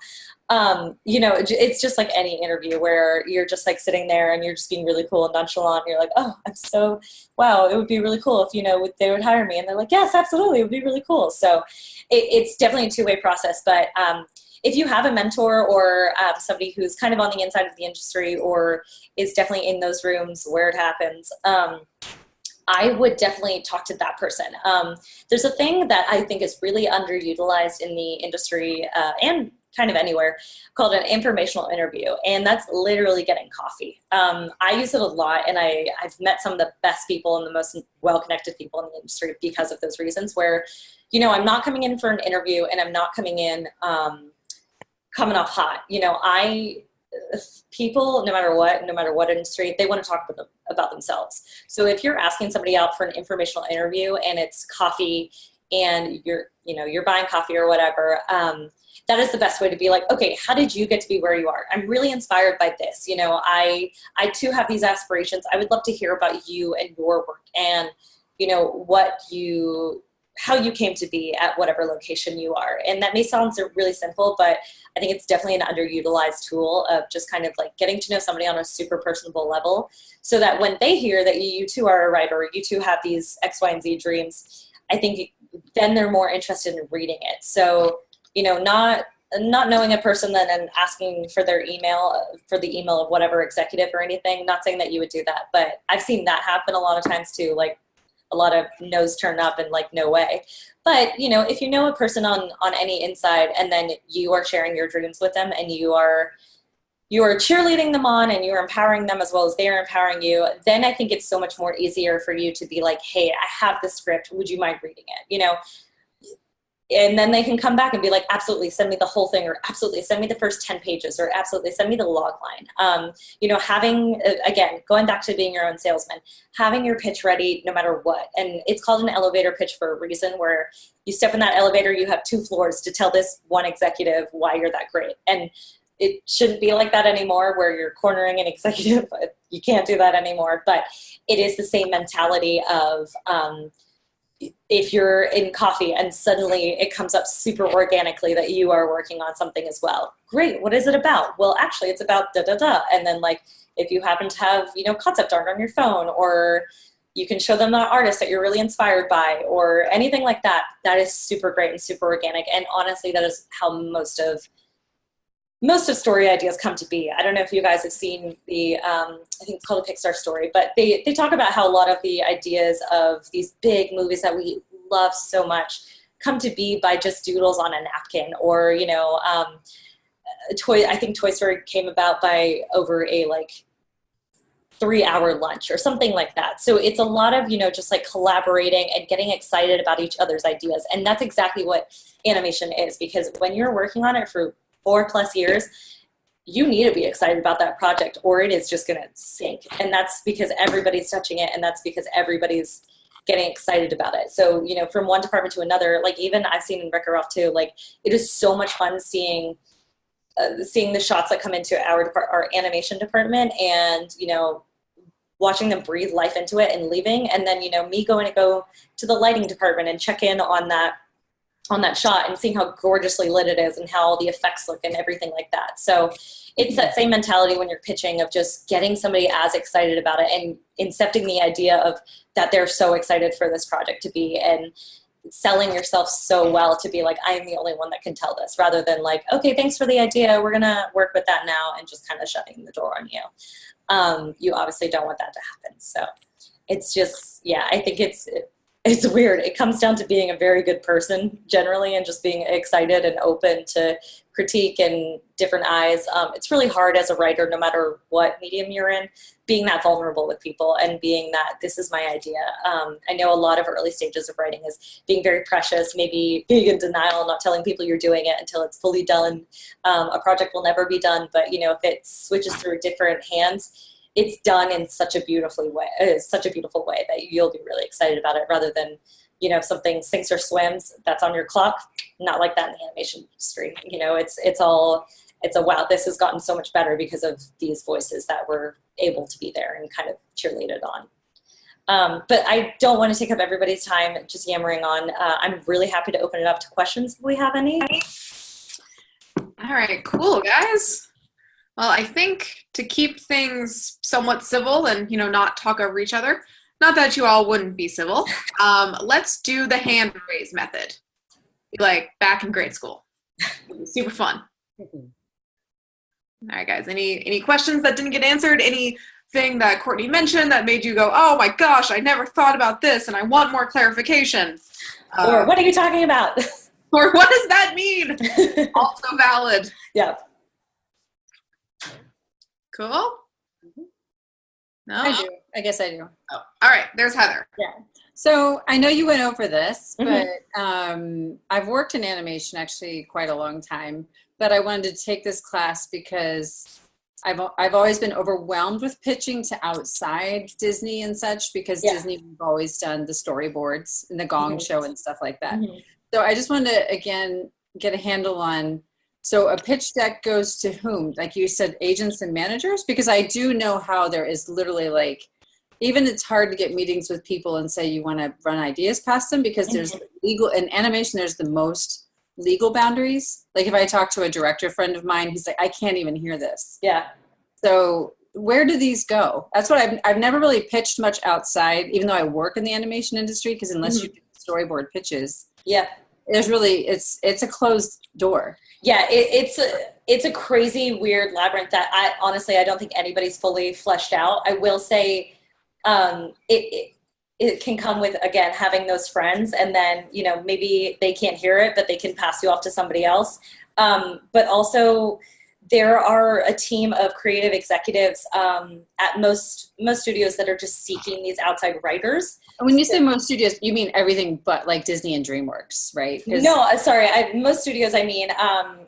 You know, it's just like any interview where you're just like sitting there and you're just being really cool and nonchalant, and you're like, oh, wow, it would be really cool if, you know, they would hire me. And they're like, yes, absolutely, it would be really cool. So it's definitely a two-way process. But if you have a mentor or somebody who's kind of on the inside of the industry or is definitely in those rooms where it happens, I would definitely talk to that person. There's a thing that I think is really underutilized in the industry and kind of anywhere, called an informational interview. And that's literally getting coffee. I use it a lot, and I've met some of the best people and the most well-connected people in the industry because of those reasons, where, you know, I'm not coming in for an interview and I'm not coming in coming off hot. You know, people, no matter what industry, they want to talk about themselves. So if you're asking somebody out for an informational interview and it's coffee and you're buying coffee or whatever, that is the best way to be like, okay, how did you get to be where you are? I'm really inspired by this. You know, I too have these aspirations. I would love to hear about you and your work, and, you know, how you came to be at whatever location you are. And that may sound really simple, but I think it's definitely an underutilized tool of just kind of like getting to know somebody on a super personable level, so that when they hear that you too are a writer, you too have these X, Y, and Z dreams, I think then they're more interested in reading it. So, you know, not knowing a person then and asking for their email, for the email of whatever executive or anything, not saying that you would do that, but I've seen that happen a lot of times too, like a lot of no's turn up and like, no way. But, you know, if you know a person on any inside, and then you are sharing your dreams with them, and you are cheerleading them on, and you're empowering them as well as they're empowering you, then I think it's so much more easier for you to be like, hey, I have the script, would you mind reading it? You know, and then they can come back and be like, absolutely, send me the whole thing, or absolutely, send me the first 10 pages, or absolutely, send me the log line. You know, having, again, going back to being your own salesman, having your pitch ready no matter what. And it's called an elevator pitch for a reason, where you step in that elevator, you have 2 floors to tell this one executive why you're that great. And it shouldn't be like that anymore, where you're cornering an executive. You can't do that anymore. But it is the same mentality of, if you're in coffee and suddenly it comes up super organically that you are working on something as well. Great, what is it about? Well, actually, it's about da-da-da. And then, like, if you happen to have, you know, concept art on your phone, or you can show them an artist that you're really inspired by, or anything like that, that is super great and super organic. And honestly, that is how most of story ideas come to be. I don't know if you guys have seen the, I think it's called a Pixar story, but they talk about how a lot of the ideas of these big movies that we love so much come to be by just doodles on a napkin, or, you know, I think Toy Story came about by over a like 3-hour lunch or something like that. So it's a lot of, you know, just like collaborating and getting excited about each other's ideas. And that's exactly what animation is, because when you're working on it for 4+ years, you need to be excited about that project, or it is just going to sink. And that's because everybody's touching it, and that's because everybody's getting excited about it. So, you know, from one department to another, like even I've seen in Wreck-It Ralph too, like it is so much fun seeing seeing the shots that come into our animation department and, you know, watching them breathe life into it and leaving. And then, you know, me going to go to the lighting department and check in on that shot and seeing how gorgeously lit it is and how all the effects look and everything like that. So it's that same mentality when you're pitching of just getting somebody as excited about it and incepting the idea of that they're so excited for this project to be, and selling yourself so well to be like, I am the only one that can tell this, rather than like, okay, thanks for the idea, we're gonna work with that now, and just kind of shutting the door on you. You obviously don't want that to happen. So it's just, yeah, I think it's weird. It comes down to being a very good person generally, and just being excited and open to critique and different eyes. It's really hard as a writer, no matter what medium you're in, being that vulnerable with people and being that this is my idea. I know a lot of early stages of writing is being very precious, maybe being in denial, not telling people you're doing it until it's fully done. A project will never be done, but you know, if it switches through different hands, it's done in such a beautiful way that you'll be really excited about it, rather than, you know, if something sinks or swims that's on your clock. Not like that in the animation industry. You know, it's a wow, this has gotten so much better because of these voices that were able to be there and kind of cheerleaded on. But I don't want to take up everybody's time just yammering on. I'm really happy to open it up to questions if we have any. All right, cool, guys. Well, I think to keep things somewhat civil and, you know, not talk over each other, not that you all wouldn't be civil, let's do the hand raise method. Like back in grade school. Super fun. All right, guys, any questions that didn't get answered? Anything that Courtney mentioned that made you go, oh my gosh, I never thought about this and I want more clarification? Or what are you talking about? Or what does that mean? Also valid. Yeah. Cool? No? I do. I guess I do. Oh, all right, there's Heather. Yeah. So I know you went over this, but I've worked in animation actually quite a long time, but I wanted to take this class because I've always been overwhelmed with pitching to outside Disney and such, because Disney have always done the storyboards and the Gong Show and stuff like that. So I just wanted to, again, get a handle on, so a pitch deck goes to whom? Like you said, agents and managers? Because I do know how there is literally like, even it's hard to get meetings with people and say you want to run ideas past them, because there's legal, in animation, there's the most legal boundaries. Like if I talk to a director friend of mine, he's like, I can't even hear this. Yeah. So where do these go? That's what I've never really pitched much outside, even though I work in the animation industry, because unless you do storyboard pitches, there's really, it's a closed door. Yeah, it's a crazy, weird labyrinth that I don't think anybody's fully fleshed out. I will say it can come with, again, having those friends, and then, you know, maybe they can't hear it, but they can pass you off to somebody else. But also there are a team of creative executives at most studios that are just seeking these outside writers. And when you say most studios, you mean everything but like Disney and DreamWorks, right? No, sorry. Most studios, I mean,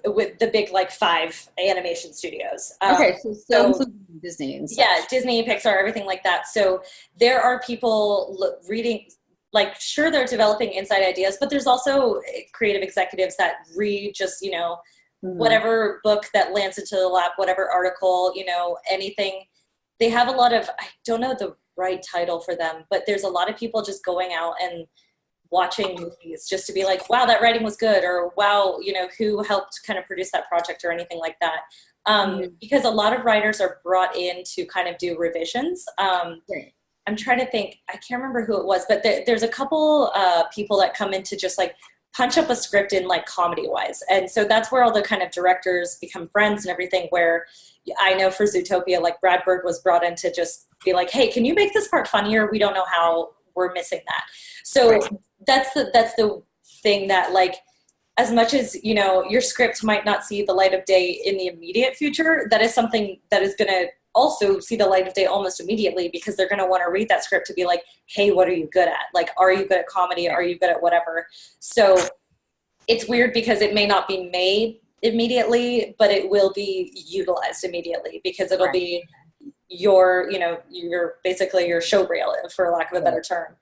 with the big like 5 animation studios. Okay, so Disney and stuff. Yeah, Disney, Pixar, everything like that. So there are people reading, like, sure, they're developing inside ideas, but there's also creative executives that read just, you know, whatever book that lands into the lap, whatever article, you know, anything. They have a lot of, I don't know the right title for them, but there's a lot of people just going out and watching movies just to be like, wow, that writing was good, or wow, you know, who helped kind of produce that project or anything like that. Because a lot of writers are brought in to kind of do revisions. I'm trying to think, I can't remember who it was, but there's a couple people that come in to just like punch up a script in like comedy wise. And so that's where all the kind of directors become friends and everything, where I know for Zootopia, like Brad Bird was brought in to just be like, hey, can you make this part funnier? We don't know how, we're missing that. So that's the thing that, like, as much as, you know, your script might not see the light of day in the immediate future, that is something that is going to also see the light of day almost immediately, because they're going to want to read that script to be like, hey, what are you good at? Like, are you good at comedy? Are you good at whatever? So it's weird because it may not be made immediately, but it will be utilized immediately, because it'll be your, you know, your basically your show reel, for lack of a better term.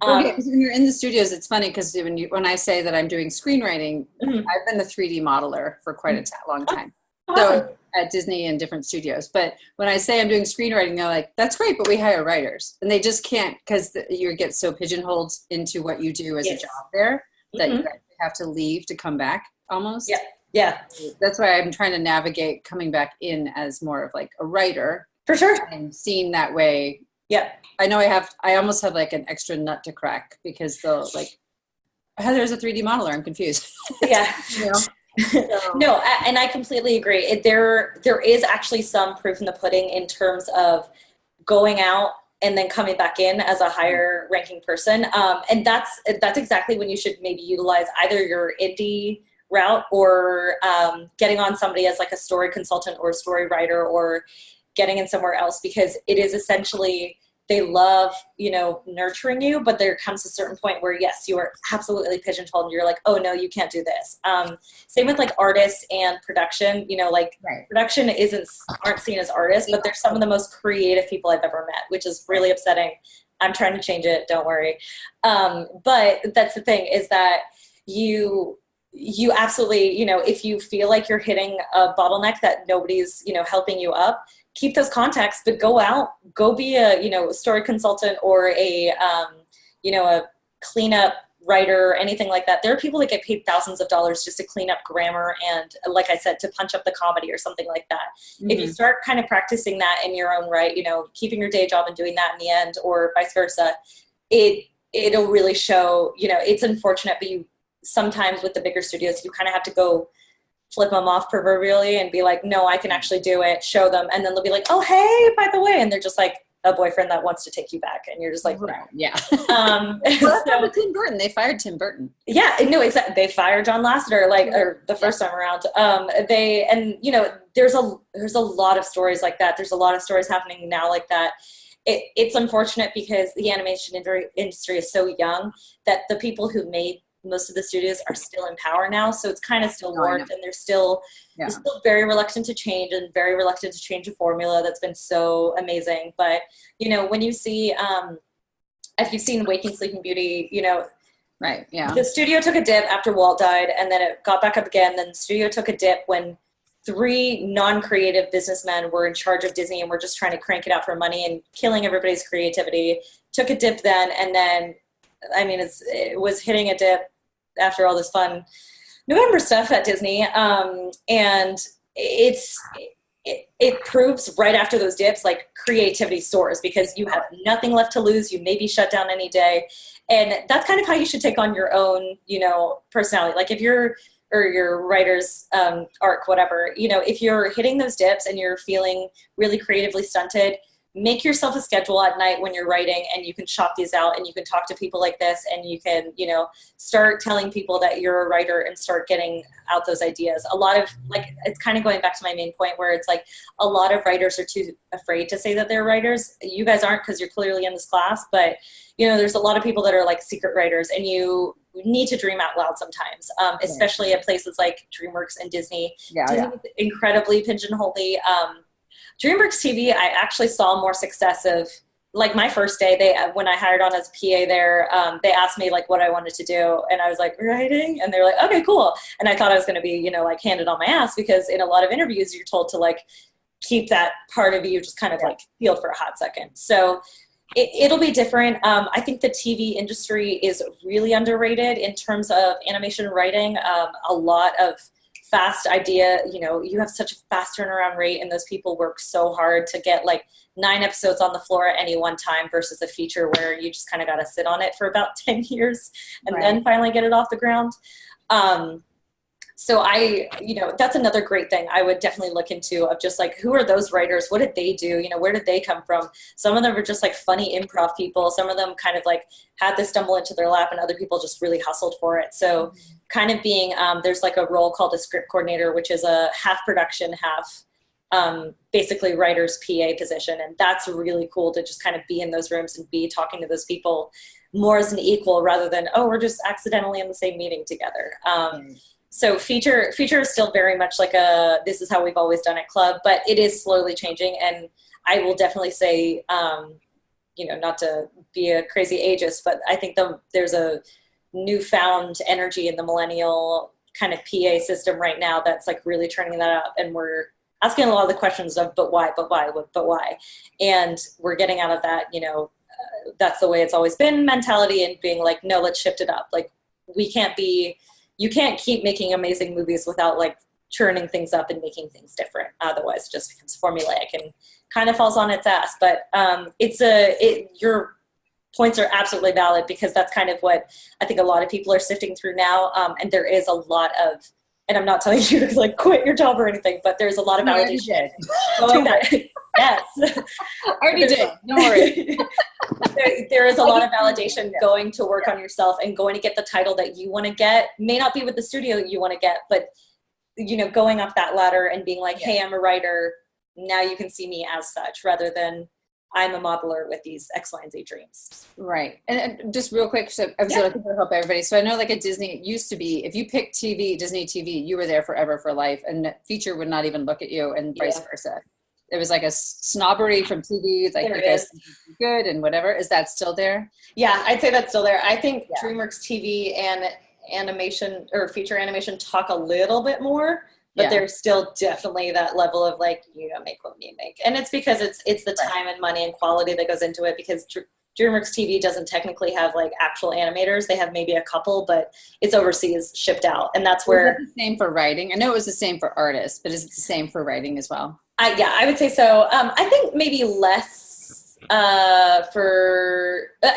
Because when you're in the studios, it's funny because when I say that I'm doing screenwriting, I've been a 3D modeler for quite a long time. Awesome. So at Disney and different studios. But when I say I'm doing screenwriting, they're like, that's great, but we hire writers. And they just can't, because you get so pigeonholed into what you do as a job there that you actually have to leave to come back almost. Yeah. That's why I'm trying to navigate coming back in as more of like a writer. For sure. And seeing that way. Yeah. I know I almost have like an extra nut to crack because they'll like, Heather's a 3D modeler. I'm confused. Yeah. No, and I completely agree. There is actually some proof in the pudding in terms of going out and then coming back in as a higher ranking person. And that's exactly when you should maybe utilize either your indie route or getting on somebody as like a story consultant or a story writer or getting in somewhere else, because it is essentially, they love, nurturing you, but there comes a certain point where yes, you are absolutely pigeonholed and you're like, oh no, you can't do this. Same with like artists and production, production aren't seen as artists, but they're some of the most creative people I've ever met, which is really upsetting. I'm trying to change it. Don't worry. But that's the thing, is that you absolutely, if you feel like you're hitting a bottleneck that nobody's, helping you up, keep those contacts, but go out, go be a, story consultant or a cleanup writer or anything like that. There are people that get paid thousands of dollars just to clean up grammar and, like I said, to punch up the comedy or something like that. Mm-hmm. If you start kind of practicing that in your own right, keeping your day job and doing that in the end, or vice versa, it'll really show, it's unfortunate, but sometimes with the bigger studios, you kind of have to go flip them off proverbially and be like, no, I can actually do it, show them. And then they'll be like, oh, hey, by the way. And they're just like a boyfriend that wants to take you back. And you're just like, right. Yeah. Well, so, Tim Burton, they fired Tim Burton. Yeah, no, exactly. They fired John Lasseter, or the first time around. There's a lot of stories like that. There's a lot of stories happening now like that. It's unfortunate because the animation industry is so young that the people who made most of the studios are still in power now, so it's kind of still warped, and they're still very reluctant to change and very reluctant to change a formula that's been so amazing. But when you see, if you've seen Waking Sleeping Beauty, right, yeah, the studio took a dip after Walt died, and then it got back up again. Then the studio took a dip when 3 non-creative businessmen were in charge of Disney and were just trying to crank it out for money and killing everybody's creativity. Took a dip then, and then it was hitting a dip after all this fun November stuff at Disney. And it proves right after those dips, like, creativity soars because you have nothing left to lose. You may be shut down any day. And that's kind of how you should take on your own, personality. Like if you're, or your writer's arc, whatever, if you're hitting those dips and you're feeling really creatively stunted, make yourself a schedule at night when you're writing, and you can chop these out and you can talk to people like this, and you can, start telling people that you're a writer and start getting out those ideas. A lot of, like, it's kind of going back to my main point where it's like a lot of writers are too afraid to say that they're writers. You guys aren't, because you're clearly in this class, but there's a lot of people that are like secret writers, and you need to dream out loud sometimes, especially at places like DreamWorks and Disney. Disney is incredibly pigeonholed. DreamWorks TV, I actually saw more success of, like, my first day, when I hired on as a PA there, they asked me like what I wanted to do, and I was like, writing, and they're like, okay, cool. And I thought I was going to be, like, handed on my ass, because in a lot of interviews you're told to like keep that part of you just kind of like peeled for a hot second. So it'll be different. I think the TV industry is really underrated in terms of animation writing. A lot of fast idea, you have such a fast turnaround rate, and those people work so hard to get like 9 episodes on the floor at any one time versus a feature where you just kind of got to sit on it for about 10 years and then finally get it off the ground. So that's another great thing I would definitely look into, of just like, who are those writers? What did they do? Where did they come from? Some of them are just like funny improv people. Some of them kind of like had this stumble into their lap, and other people just really hustled for it. So kind of being, there's like a role called a script coordinator, which is a half production, half basically writer's PA position. And that's really cool to just kind of be in those rooms and be talking to those people more as an equal, rather than, oh, we're just accidentally in the same meeting together. So feature is still very much like this is how we've always done it club, but it is slowly changing. And I will definitely say, not to be a crazy ageist, but I think there's a newfound energy in the millennial kind of PA system right now that's like really turning that up, and we're asking a lot of the questions of but why, and we're getting out of that, that's the way it's always been mentality, and being like, no, let's shift it up. Like, you can't keep making amazing movies without like churning things up and making things different. Otherwise it just becomes formulaic and kind of falls on its ass. But your points are absolutely valid, because that's kind of what I think a lot of people are sifting through now. And there is a lot of, and I'm not telling you to like quit your job or anything, but there's a lot of validation. Yes. I already did. Don't worry. There is a lot of validation going to work on yourself and going to get the title that you want to get. May not be with the studio you want to get, but going up that ladder and being like, hey, I'm a writer. Now you can see me as such, rather than I'm a modeler with these X, Y, and Z dreams. Right. And just real quick, so I think it'll help everybody. So I know like at Disney, it used to be, if you picked Disney TV, you were there forever for life, and feature would not even look at you, and vice versa. It was like a snobbery from TV, like you guys think you're good and whatever. Is that still there? Yeah, I'd say that's still there. I think DreamWorks TV and animation or feature animation talk a little bit more, but there's still definitely that level of like, you don't make what you make. And it's because it's the time and money and quality that goes into it, because DreamWorks TV doesn't technically have like actual animators. They have maybe a couple, but it's overseas shipped out. And that's where... Is it the same for writing? I know it was the same for artists, but is it the same for writing as well? I would say so. I think maybe less I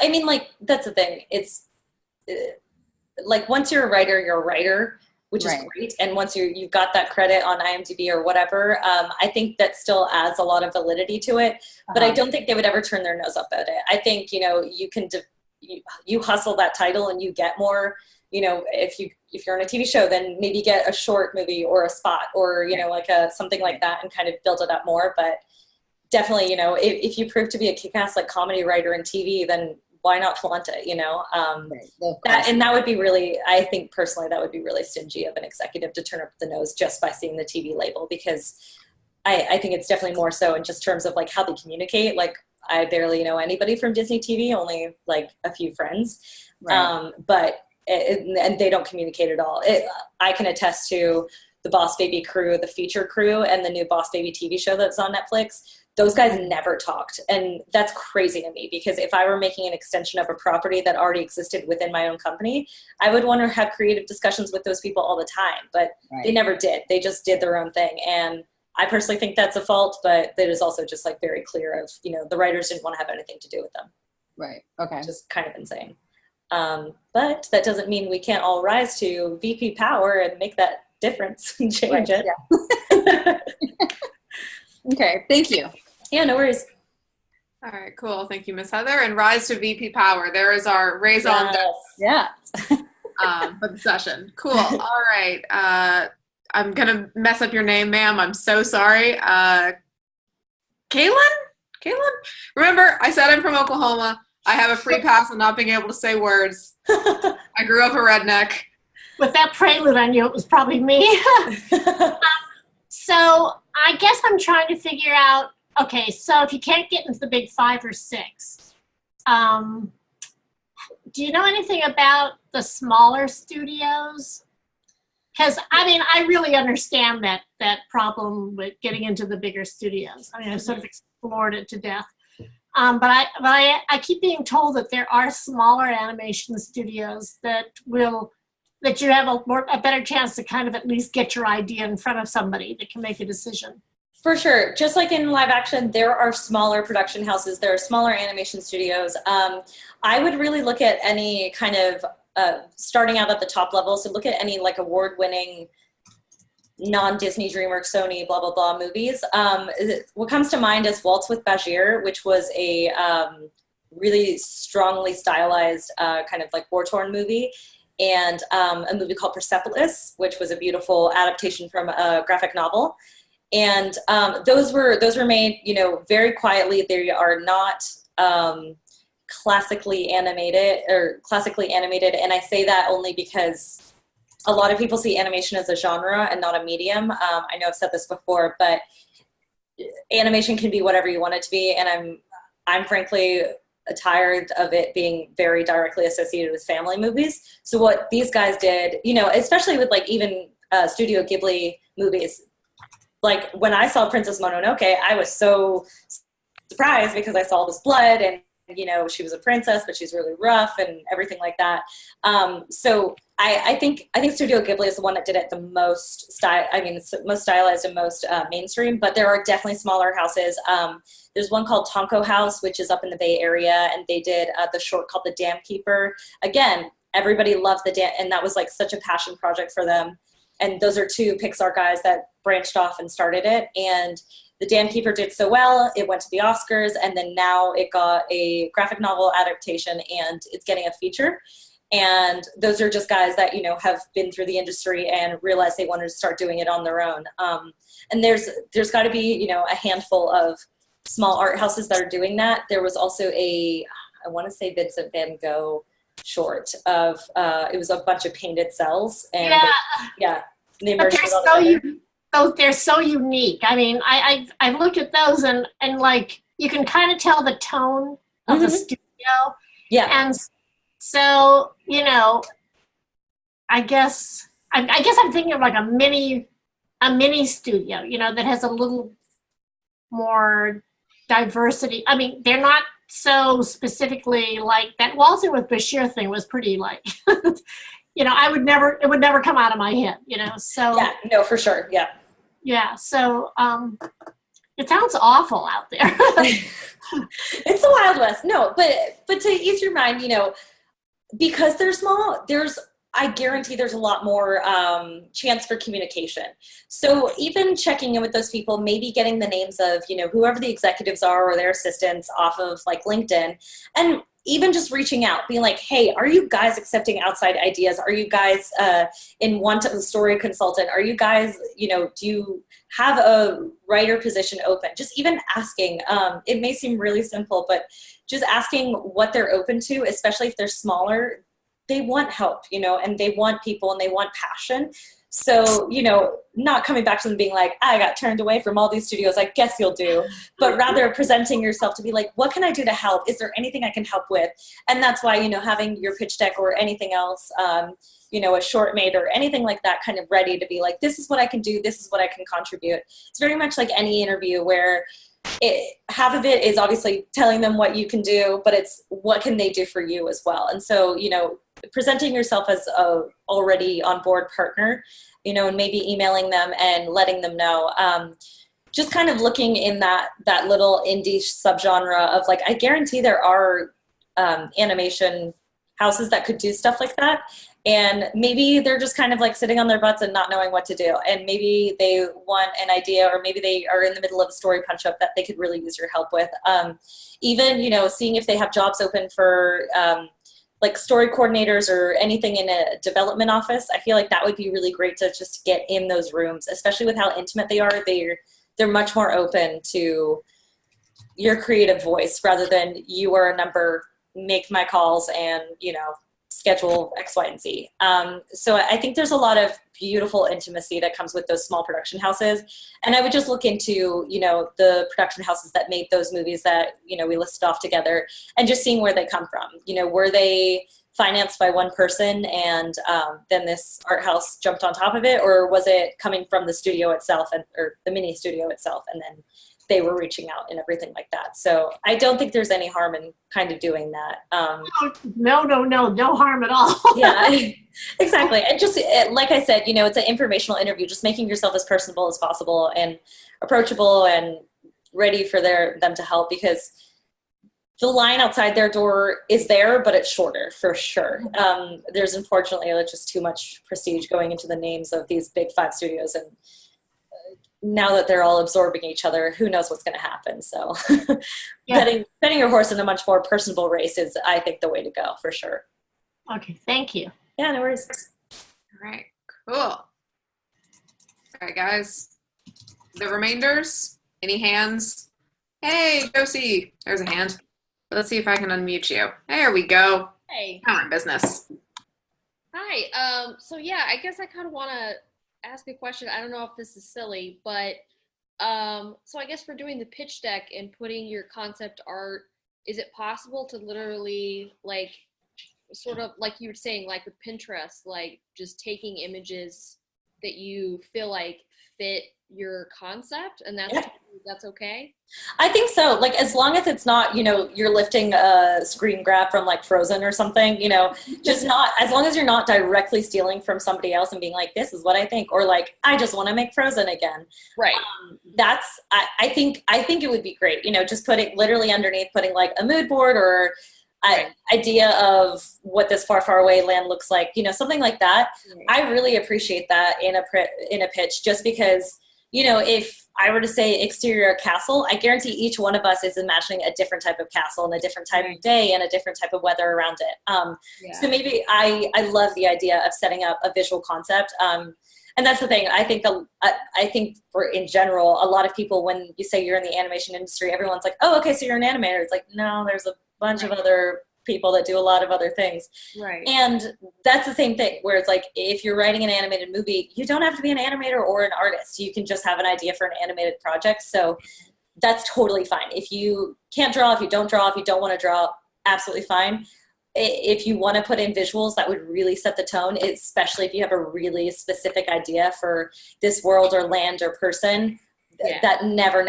mean, like, that's the thing. It's like, once you're a writer, which is great. And once you've got that credit on IMDb or whatever, I think that still adds a lot of validity to it. But I don't think they would ever turn their nose up at it. I think, you can, you hustle that title and you get more, if you're on a TV show, then maybe get a short movie or a spot or, like something like that, and kind of build it up more. But definitely, if you prove to be a kick-ass like comedy writer in TV, then why not flaunt it, that would be really, I think personally, that would be really stingy of an executive to turn up the nose just by seeing the TV label, because I think it's definitely more so in just terms of like how they communicate. Like, I barely know anybody from Disney TV, only like a few friends, and they don't communicate at all. I can attest to the Boss Baby crew, the feature crew, and the new Boss Baby TV show that's on Netflix. Those guys never talked. And that's crazy to me, because if I were making an extension of a property that already existed within my own company, I would want to have creative discussions with those people all the time. But they never did. They just did their own thing. And I personally think that's a fault, but it is also just like very clear of, the writers didn't want to have anything to do with them. Right. Okay. Just kind of insane. But that doesn't mean we can't all rise to VP power and make that difference and change it. Yeah. Okay, thank you. Yeah, no worries. All right, cool. Thank you, Miss Heather. And rise to VP power. There is our raison for the session. Cool. All right. I'm going to mess up your name, ma'am. I'm so sorry. Kaylin? Remember, I said I'm from Oklahoma. I have a free pass on not being able to say words. I grew up a redneck. With that prelude, I knew it was probably me. So I guess I'm trying to figure out, okay, so if you can't get into the big 5 or 6, do you know anything about the smaller studios? Because, I mean, I really understand that problem with getting into the bigger studios. I mean, I've sort of explored it to death. But I keep being told that there are smaller animation studios that you have a better chance to kind of at least get your idea in front of somebody that can make a decision. For sure. Just like in live action, there are smaller production houses. There are smaller animation studios. I would really look at any kind of starting out at the top level. So look at any like award-winning non-Disney, DreamWorks, Sony, blah, blah, blah movies. What comes to mind is Waltz with Bashir, which was a really strongly stylized kind of like war-torn movie. And a movie called Persepolis, which was a beautiful adaptation from a graphic novel. And those were made, very quietly. They are not classically animated. And I say that only because a lot of people see animation as a genre and not a medium. I know I've said this before, but animation can be whatever you want it to be. And I'm frankly tired of it being very directly associated with family movies. So what these guys did, you know, especially with like even Studio Ghibli movies, like when I saw Princess Mononoke, I was so surprised because I saw this blood and, you know, she was a princess, but she's really rough and everything like that. So I think Studio Ghibli is the one that did it the most it's most stylized and most mainstream, but there are definitely smaller houses. There's one called Tonko House, which is up in the Bay Area, and they did the short called The Dam Keeper. Again, everybody loved the dam, and that was like such a passion project for them. And those are two Pixar guys that branched off and started it. And The Dam Keeper did so well, it went to the Oscars, and then now it got a graphic novel adaptation, and it's getting a feature. And those are just guys that, you know, have been through the industry and realized they wanted to start doing it on their own. And there's got to be, you know, a handful of small art houses that are doing that. There was also I want to say Vincent van Gogh short of, it was a bunch of painted cells. And they merged it all together. They're so unique. I mean, I've looked at those and like you can kind of tell the tone of the studio. Yeah. And so, you know, I guess I'm thinking of like a mini studio, you know, that has a little more diversity. I mean, they're not so specifically like that Waltzing with Bashir thing was pretty like, you know, it would never come out of my head, you know, so. Yeah, no, for sure, yeah. Yeah, so it sounds awful out there. It's the Wild West. No, but to ease your mind, you know, because they're small, I guarantee there's a lot more chance for communication. So even checking in with those people, maybe getting the names of, you know, whoever the executives are or their assistants off of like LinkedIn, and even just reaching out, being like, hey, are you guys accepting outside ideas? Are you guys in want of a story consultant? Are you guys, you know, do you have a writer position open? Just even asking. It may seem really simple, but just asking what they're open to, especially if they're smaller, they want help, you know, and they want people and they want passion. So, you know, not coming back to them being like, I got turned away from all these studios, I guess you'll do, but rather presenting yourself to be like, what can I do to help? Is there anything I can help with? And that's why, you know, having your pitch deck or anything else, you know, a short made or anything like that kind of ready to be like, this is what I can do, this is what I can contribute. It's very much like any interview where half of it is obviously telling them what you can do, but it's what can they do for you as well. And so, you know, presenting yourself as a already on board partner, you know, and maybe emailing them and letting them know, just kind of looking in that little indie subgenre of like, I guarantee there are animation houses that could do stuff like that. And maybe they're just kind of like sitting on their butts and not knowing what to do. And maybe they want an idea, or maybe they are in the middle of a story punch up that they could really use your help with. Even, you know, seeing if they have jobs open for like story coordinators or anything in a development office. I feel like that would be really great to just get in those rooms, especially with how intimate they are. They're much more open to your creative voice rather than you are a number, make my calls and, you know, schedule X, Y, and Z. So I think there's a lot of beautiful intimacy that comes with those small production houses. And I would just look into, you know, the production houses that made those movies that, you know, we listed off together and just seeing where they come from. You know, were they financed by one person and then this art house jumped on top of it? Or was it coming from the studio itself or the mini studio itself? And then they were reaching out and everything like that. So I don't think there's any harm in kind of doing that. No harm at all. Yeah, exactly. And just like I said, you know, it's an informational interview, just making yourself as personable as possible and approachable and ready for them to help, because the line outside their door is there, but it's shorter for sure. There's unfortunately just too much prestige going into the names of these big 5 studios, and now that they're all absorbing each other, who knows what's going to happen. So betting your horse in a much more personable race is, I think, the way to go for sure. Okay, thank you. Yeah, no worries. All right, cool. All right, guys. The remainders, any hands? Hey, Josie, there's a hand. Let's see if I can unmute you. There we go. Hey. Now we're in business. Hi. So yeah, I guess I kind of want to ask a question. I don't know if this is silly, but so I guess for doing the pitch deck and putting your concept art is it possible to literally like sort of like you were saying, like with Pinterest, like just taking images that you feel like fit your concept, and that's okay? I think so. Like, as long as it's not, you're lifting a screen grab from like Frozen or something, just not, as long as you're not directly stealing from somebody else and being like, this is what I think, or like, I just want to make Frozen again. Right. I think it would be great, just putting literally underneath, putting like a mood board or idea of what this far, far away land looks like, something like that. Right. I really appreciate that in a pitch, just because, if I were to say exterior castle, I guarantee each one of us is imagining a different type of castle and a different type of day and a different type of weather around it. So maybe I love the idea of setting up a visual concept. And that's the thing. I think for in general, a lot of people, when you say you're in the animation industry, everyone's like, oh, okay, so you're an animator. It's like, no, there's a bunch of other people that do a lot of other things. Right. And that's the same thing, where it's like, if you're writing an animated movie, you don't have to be an animator or an artist. You can just have an idea for an animated project. So that's totally fine. If you can't draw, if you don't want to draw, absolutely fine. If you want to put in visuals, that would really set the tone, especially if you have a really specific idea for this world or land or person. That never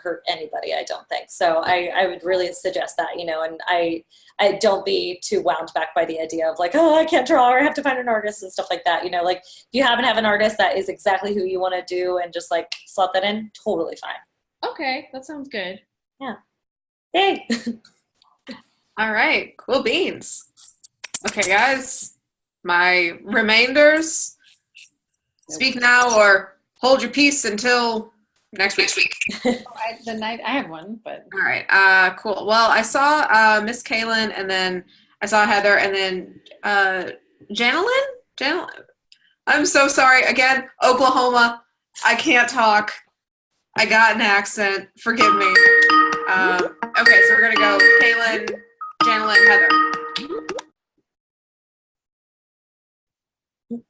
hurt anybody, I don't think. So I would really suggest that, and I don't be too wound back by the idea of like, oh, I can't draw or I have to find an artist and stuff like that. Like if you happen to have an artist that is exactly who you want to do and just like slot that in, totally fine. Okay, that sounds good. Yeah. Yay. All right, cool beans. Okay, guys, my remainders, speak now or hold your peace until next week. I have one, but all right. Cool. Well, I saw Miss Kaylin, and then I saw Heather, and then Janelyn. I'm so sorry. Again, Oklahoma. I can't talk. I got an accent. Forgive me. Okay, so we're gonna go Kaylin, Janelyn, Heather.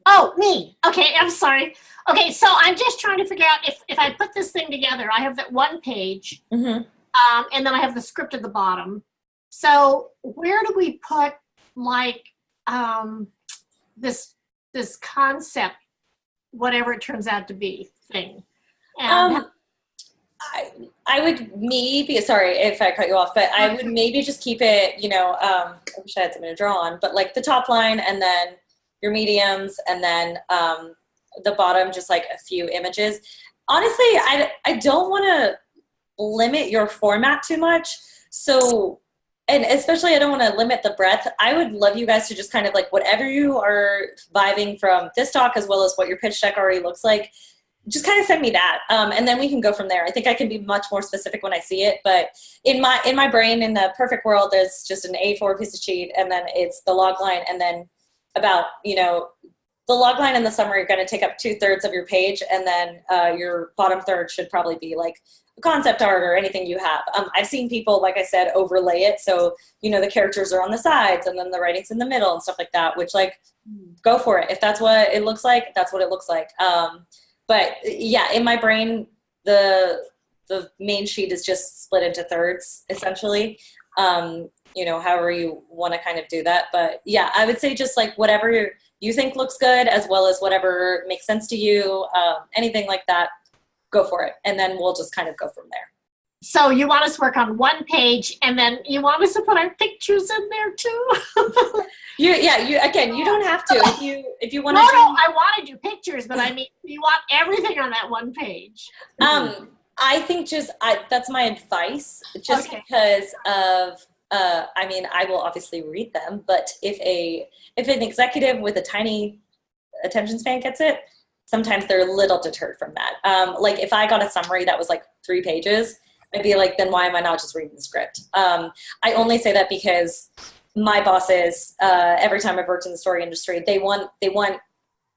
Oh, me. Okay, I'm sorry. Okay, so I'm just trying to figure out if I put this thing together, I have that one page, and then I have the script at the bottom. So where do we put like this concept, whatever it turns out to be, thing? And I would maybe, sorry if I cut you off, but I would maybe just keep it, I wish I had something to draw on, but like the top line and then your mediums and then the bottom, just like a few images. Honestly, I don't want to limit your format too much. So, and especially I don't want to limit the breadth. I would love you guys to just kind of like whatever you are vibing from this talk as well as what your pitch deck already looks like, just kind of send me that. And then we can go from there. I think I can be much more specific when I see it, but in my brain, in the perfect world, there's just an A4 piece of sheet and then it's the log line and then about, the log line and the summary are going to take up 2/3 of your page, and then your bottom third should probably be like concept art or anything you have. I've seen people, like I said, overlay it, so the characters are on the sides and then the writing's in the middle and stuff like that, which like go for it. If that's what it looks like, that's what it looks like. But yeah, in my brain, the main sheet is just split into thirds essentially. However you want to kind of do that, but yeah, I would say just like whatever you think looks good, as well as whatever makes sense to you, anything like that, go for it. And then we'll just kind of go from there. So you want us to work on one page, and then you want us to put our pictures in there too? You don't have to. If you want to. No, I want to do pictures, but I mean, you want everything on that one page. I think that's my advice, just because of. I will obviously read them, but if an executive with a tiny attention span gets it, sometimes they're a little deterred from that. Like if I got a summary that was like 3 pages, I'd be like, then why am I not just reading the script? I only say that because my bosses, every time I've worked in the story industry, they want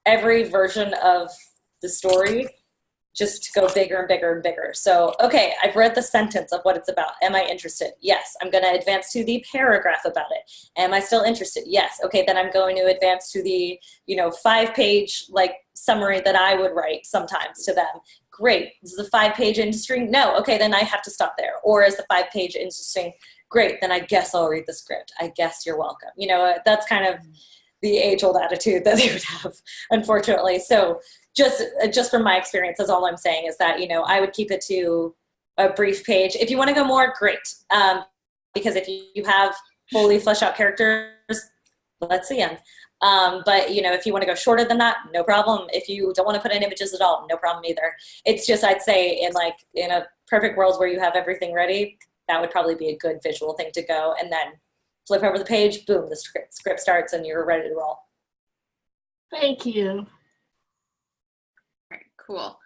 every version of the story just to go bigger and bigger and bigger. So, okay, I've read the sentence of what it's about. Am I interested? Yes. I'm going to advance to the paragraph about it. Am I still interested? Yes. Okay, then I'm going to advance to the, 5-page like summary that I would write sometimes to them. Great. Is the 5-page interesting? No. Okay, then I have to stop there. Or is the 5-page interesting? Great. Then I guess I'll read the script. I guess you're welcome. You know, that's kind of the age-old attitude that they would have, unfortunately. So just from my experience, that's all I'm saying is that, you know, I would keep it to a brief page. If you want to go more, great. Because if you have fully fleshed out characters, let's see them. But, you know, if you want to go shorter than that, no problem. If you don't want to put in images at all, no problem either. It's just, I'd say in a perfect world where you have everything ready, that would probably be a good visual thing to go. And then flip over the page, boom, the script starts and you're ready to roll. Thank you. All right, cool.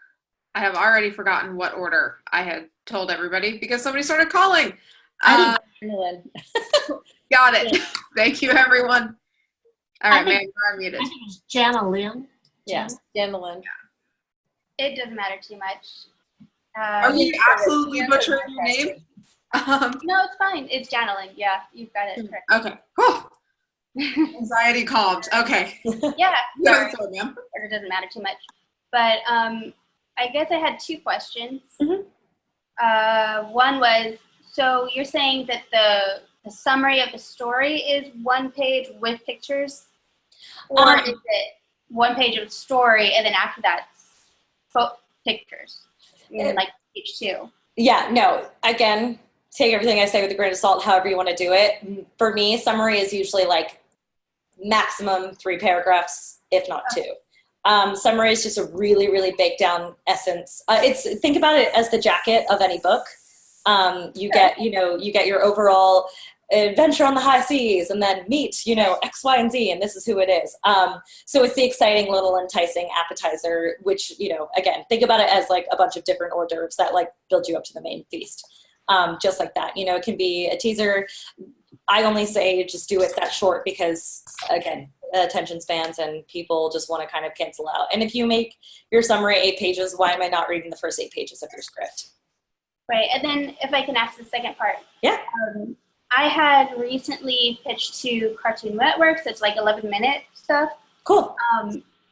I have already forgotten what order I had told everybody because somebody started calling. Got it. Thank you, everyone. All right, man, you're unmuted. I think it's Jana Lynn. Yeah, Jana Lynn. It doesn't matter too much. Are you absolutely butchering your name? No, it's fine. It's Jana Lynn. Yeah, you've got it correct. Okay. Whew. Anxiety calmed. Okay. Yeah. Sorry, ma'am. It doesn't matter too much. But I guess I had 2 questions. One was, so you're saying that the summary of the story is 1 page with pictures? Or is it 1 page of story and then after that, pictures? Like page 2? Yeah, no, again, take everything I say with a grain of salt, however you want to do it. For me, summary is usually like maximum 3 paragraphs, if not 2. Summary is just a really, really baked down essence. Think about it as the jacket of any book. You get your overall adventure on the high seas and then meet, you know, X, Y, and Z, and this is who it is. So it's the exciting little enticing appetizer, which, you know, again, think about it as like a bunch of different hors d'oeuvres that like build you up to the main feast. Just like that, you know, it can be a teaser. I only say just do it that short because, again, attention spans and people just want to kind of cancel out. And if you make your summary 8 pages, why am I not reading the first 8 pages of your script? Right, and then if I can ask the second part. Yeah. I had recently pitched to Cartoon Networks. It's like 11-minute stuff. Cool.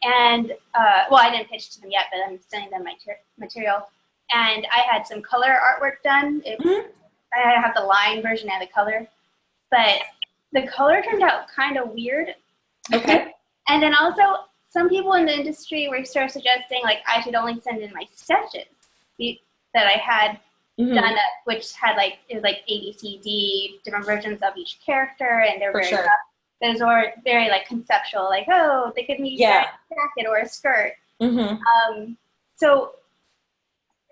And I didn't pitch to them yet, but I'm sending them my material. And I had some color artwork done. I have the line version and the color. But the color turned out kind of weird. Okay. And then also, some people in the industry were sort of suggesting, like, I should only send in my sketches that I had done, which had, like, it was, like, A, B, C, D, different versions of each character, and they were very rough. Those were very, like, conceptual, like, oh, they could need a jacket or a skirt. So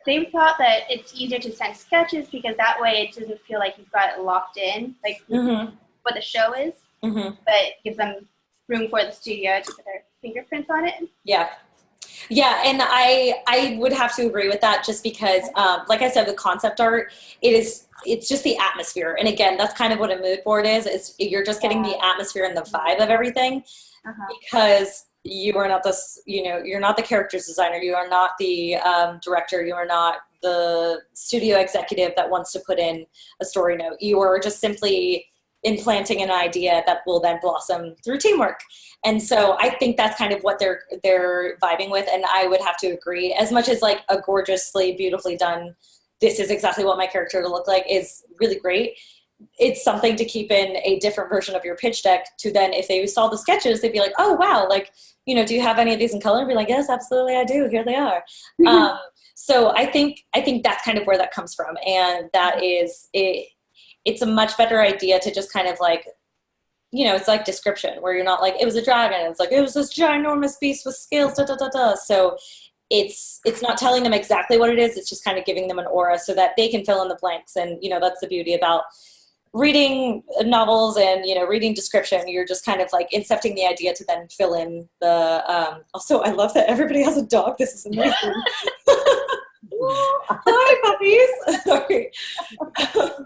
they thought that it's easier to send sketches because that way it doesn't feel like you've got it locked in, like what the show is, but it gives them room for the studio to put their fingerprints on it. Yeah, and I would have to agree with that just because, like I said, with concept art, it's just the atmosphere. And again, that's kind of what a mood board is. You're just getting the atmosphere and the vibe of everything because you are not you're not the characters designer. You are not the director. You are not the studio executive that wants to put in a story note. You are just simply implanting an idea that will then blossom through teamwork. And so I think that's kind of what they're vibing with. And I would have to agree, as much as like a gorgeously, beautifully done, this is exactly what my character will look like is really great. It's something to keep in a different version of your pitch deck to then, if they saw the sketches, they'd be like, oh, wow, like, you know, do you have any of these in color? And be like, yes, absolutely, I do. Here they are. So I think that's kind of where that comes from. And that is it's a much better idea to just kind of like, you know, it's like description where you're not like, it was a dragon. It's like, it was this ginormous beast with scales, da, da, da, da. So it's not telling them exactly what it is. It's just kind of giving them an aura so that they can fill in the blanks. And, you know, that's the beauty about reading novels and, you know, reading description. You're just kind of like incepting the idea to then fill in the, also, I love that everybody has a dog. This is amazing. Hi, puppies. Sorry.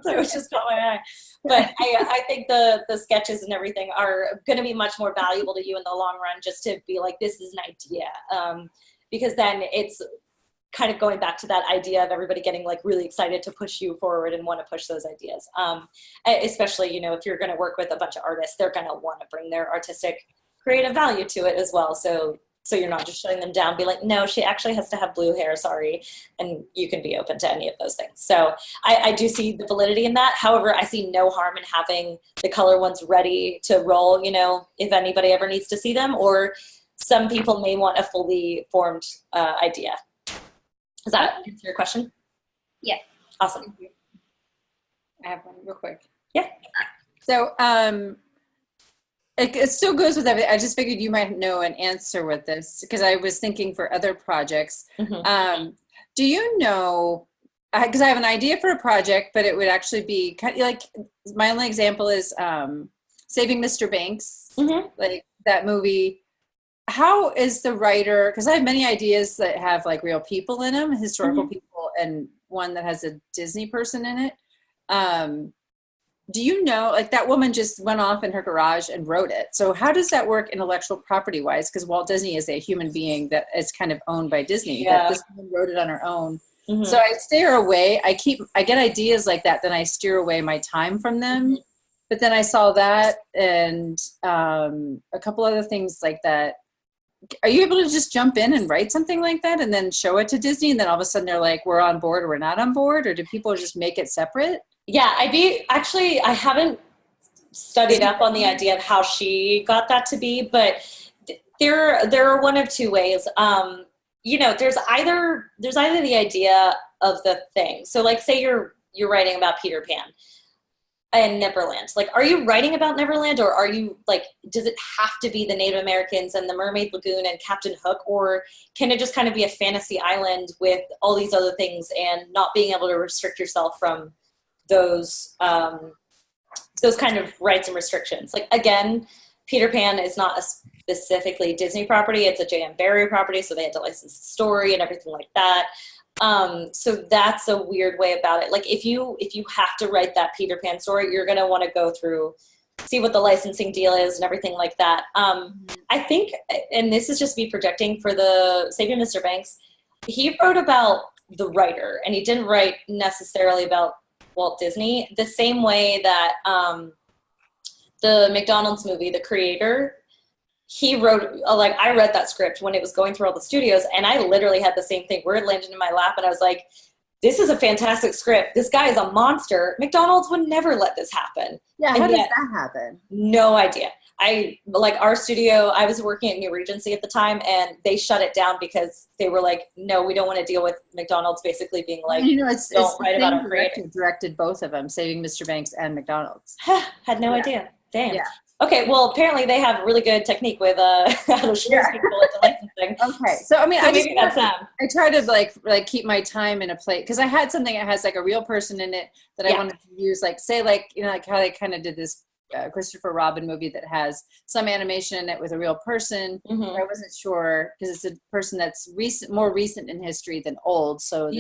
That was just caught my eye. But I think the sketches and everything are going to be much more valuable to you in the long run, just to be like, this is an idea. Because then it's kind of going back to that idea of everybody getting like really excited to push you forward and want to push those ideas. Especially, you know, if you're going to work with a bunch of artists, they're going to want to bring their artistic creative value to it as well. So So you're not just shutting them down, be like, no, she actually has to have blue hair, sorry. And you can be open to any of those things. So I do see the validity in that. However, I see no harm in having the color ones ready to roll, you know, if anybody ever needs to see them, or some people may want a fully formed idea. Does that answer your question? Yeah. Awesome. I have one real quick. Yeah. So it still goes with everything. I just figured you might know an answer with this because I was thinking for other projects. Mm-hmm. Do you know, because I have an idea for a project, but it would actually be kind of like, my only example is Saving Mr. Banks, Mm-hmm. like that movie. How is the writer, because I have many ideas that have like real people in them, historical people, and one that has a Disney person in it. Do you know, like that woman just went off in her garage and wrote it. So how does that work intellectual property wise? Because Walt Disney is a human being that is kind of owned by Disney. Yeah. That this woman wrote it on her own. Mm-hmm. So I steer away. I get ideas like that, then I steer away my time from them. Mm-hmm. But then I saw that and a couple other things like that. Are you able to just jump in and write something like that and then show it to Disney, and then all of a sudden they're like, we're on board or we're not on board? Or do people just make it separate? Yeah, I haven't studied up on the idea of how she got that to be, but there are one of two ways. You know, there's either the idea of the thing. So like say you're writing about Peter Pan and Neverland. Like, are you writing about Neverland, or are you like, does it have to be the Native Americans and the Mermaid Lagoon and Captain Hook, or can it just kind of be a fantasy island with all these other things and not being able to restrict yourself from those kind of rights and restrictions? Like, again, Peter Pan is not a specifically Disney property. It's a J.M. Barrie property, so they had to license the story and everything like that. So that's a weird way about it. Like if you have to write that Peter Pan story, you're going to want to go through, see what the licensing deal is and everything like that. I think, and this is just me projecting, for the Saving Mr. Banks, he wrote about the writer and he didn't write necessarily about Walt Disney, the same way that the McDonald's movie, The Creator, he wrote, like, I read that script when it was going through all the studios, and I literally had the same thing where it landed in my lap, and I was like, this is a fantastic script. This guy is a monster. McDonald's would never let this happen. Yeah, and how does that happen? No idea. Our studio, I was working at New Regency at the time, and they shut it down because they were like, no, we don't want to deal with McDonald's basically being like, you know, it's write about our creator. Directed both of them, Saving Mr. Banks and McDonald's. Had no idea. Damn. Yeah. Okay, well, apparently they have really good technique with how to show people into licensing. Okay, so I mean, So maybe that's them. I try to like keep my time in a place, because I had something that has like a real person in it that I wanted to use, like say like, you know, like how they kind of did this Christopher Robin movie that has some animation in it with a real person. Mm-hmm. I wasn't sure because it's a person that's more recent in history than old, so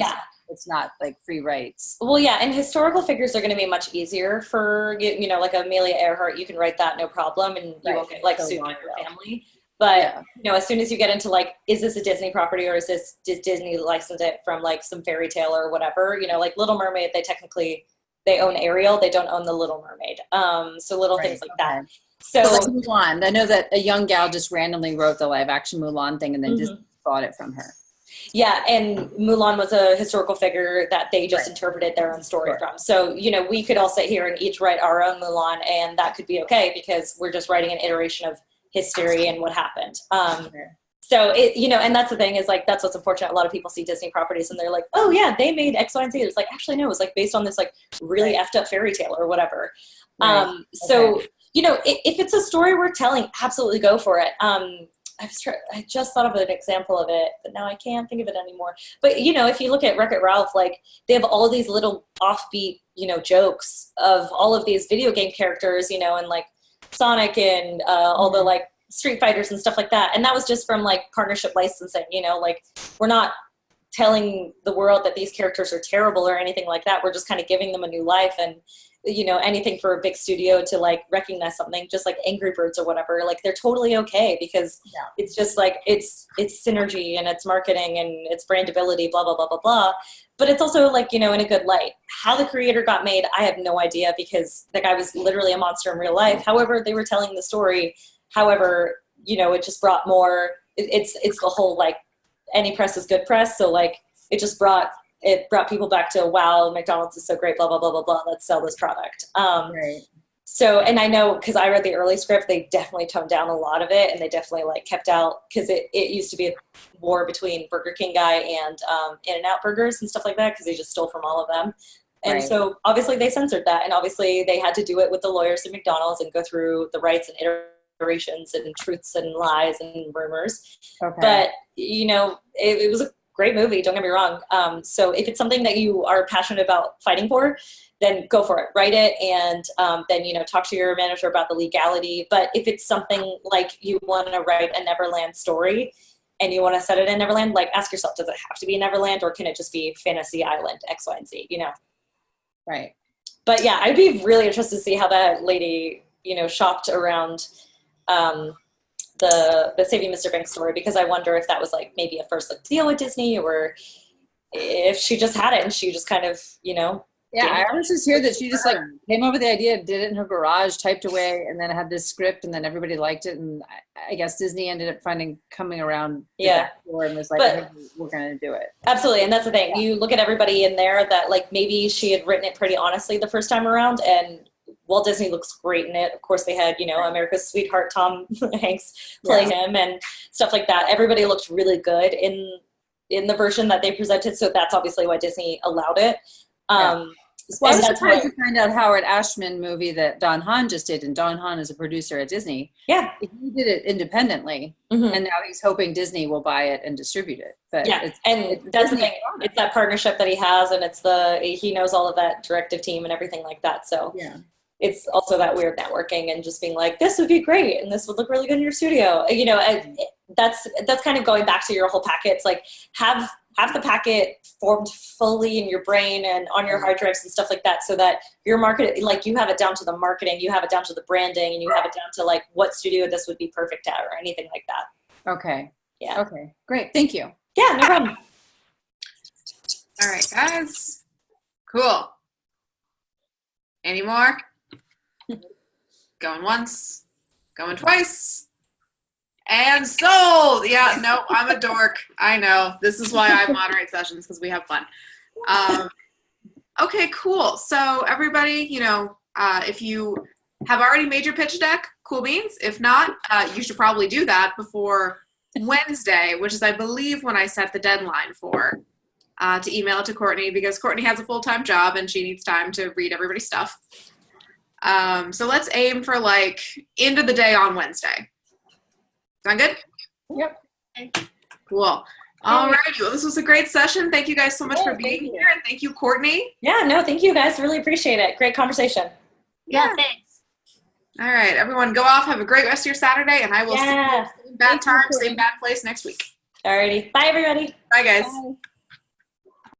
it's not like free rights. Well, yeah, and historical figures are going to be much easier for, you know, like Amelia Earhart, you can write that no problem, and you won't get like sued by your family. But you know, as soon as you get into like, is this a Disney property, or does Disney license it from like some fairy tale or whatever? You know, like Little Mermaid, they own Ariel, they don't own the Little Mermaid. So little things like that. So like Mulan, I know that a young gal just randomly wrote the live action Mulan thing, and then Disney bought it from her. Yeah, and Mulan was a historical figure that they just interpreted their own story from. So, you know, we could all sit here and each write our own Mulan, and that could be okay because we're just writing an iteration of history and what happened. So, it, you know, and that's the thing is like, that's what's unfortunate. A lot of people see Disney properties and they're like, oh yeah, they made X, Y, and Z. It's like, actually, no, it was like based on this like really effed up fairy tale or whatever. So, you know, if it's a story worth telling, absolutely go for it. I just thought of an example of it, but now I can't think of it anymore. But, you know, if you look at Wreck-It Ralph, like they have all these little offbeat, you know, jokes of all of these video game characters, you know, and like Sonic and all the like Street Fighters and stuff like that. And that was just from like partnership licensing, you know, like we're not telling the world that these characters are terrible or anything like that. We're just kind of giving them a new life. And, you know, anything for a big studio to like recognize something, just like Angry Birds or whatever, like they're totally okay because it's just like it's synergy and it's marketing and it's brandability, blah blah blah blah blah. But it's also like, you know, in a good light. How The Creator got made, I have no idea because the guy was literally a monster in real life. However, they were telling the story. However, you know, it just brought more it's the whole like any press is good press. So like it brought people back to, wow, McDonald's is so great, blah, blah, blah, blah, blah. Let's sell this product. Right. So, and I know, cause I read the early script, they definitely toned down a lot of it, and they definitely like kept out, cause it used to be a war between Burger King guy and In-N-Out burgers and stuff like that. Cause they just stole from all of them. And Right. so obviously they censored that. And obviously they had to do it with the lawyers at McDonald's and go through the rights and iterations and truths and lies and rumors. Okay. But, you know, it was a great movie, don't get me wrong. So if it's something that you are passionate about fighting for, then go for it. Write it, and then, you know, talk to your manager about the legality. But if it's something like you want to write a Neverland story and you want to set it in Neverland, like ask yourself, does it have to be Neverland, or can it just be Fantasy Island, X, Y, and Z, you know? Right. But yeah, I'd be really interested to see how that lady, you know, shopped around the Saving Mr. Banks story, because I wonder if that was like maybe a first look deal with Disney, or if she just had it and she just kind of, you know. Yeah, I was just hear that she just like came up with the idea, did it in her garage, typed away, and then had this script, and then everybody liked it, and I guess Disney ended up coming around the back door and was like, hey, we're going to do it. Absolutely, and that's the thing. Yeah. You look at everybody in there that like maybe she had written it pretty honestly the first time around, and Walt Disney looks great in it. Of course, they had, you know, America's sweetheart Tom Hanks play him and stuff like that. Everybody looked really good in the version that they presented, so that's obviously why Disney allowed it. Well, I was surprised to find out Howard Ashman movie that Don Hahn just did, and Don Hahn is a producer at Disney. Yeah. He did it independently, and now he's hoping Disney will buy it and distribute it. But and that's the thing. It's that partnership that he has, and he knows all of that directive team and everything like that. So yeah, it's also that weird networking and just being like, this would be great, and this would look really good in your studio. You know, that's kind of going back to your whole packet. It's like have the packet formed fully in your brain and on your hard drives and stuff like that, so that your market, like you have it down to the marketing, you have it down to the branding, and you have it down to like what studio this would be perfect at or anything like that. Okay. Yeah. Okay. Great. Thank you. Yeah, no problem. All right, guys. Cool. Any more? Going once, going twice. And sold. Yeah, no, I'm a dork. I know. This is why I moderate sessions, because we have fun. Okay, cool. So everybody, you know, if you have already made your pitch deck, cool beans. If not, you should probably do that before Wednesday, which is, I believe, when I set the deadline for to email it to Courtney, because Courtney has a full-time job and she needs time to read everybody's stuff. So let's aim for like end of the day on Wednesday. Sound good? Yep. Cool. All righty. Well, this was a great session. Thank you guys so much for being here. And thank you, Courtney. Yeah, no, thank you guys. Really appreciate it. Great conversation. Yeah, thanks. All right, everyone, go off. Have a great rest of your Saturday, and I will see you same bad time, same bad place next week. Alrighty. Bye, everybody. Bye, guys. Bye.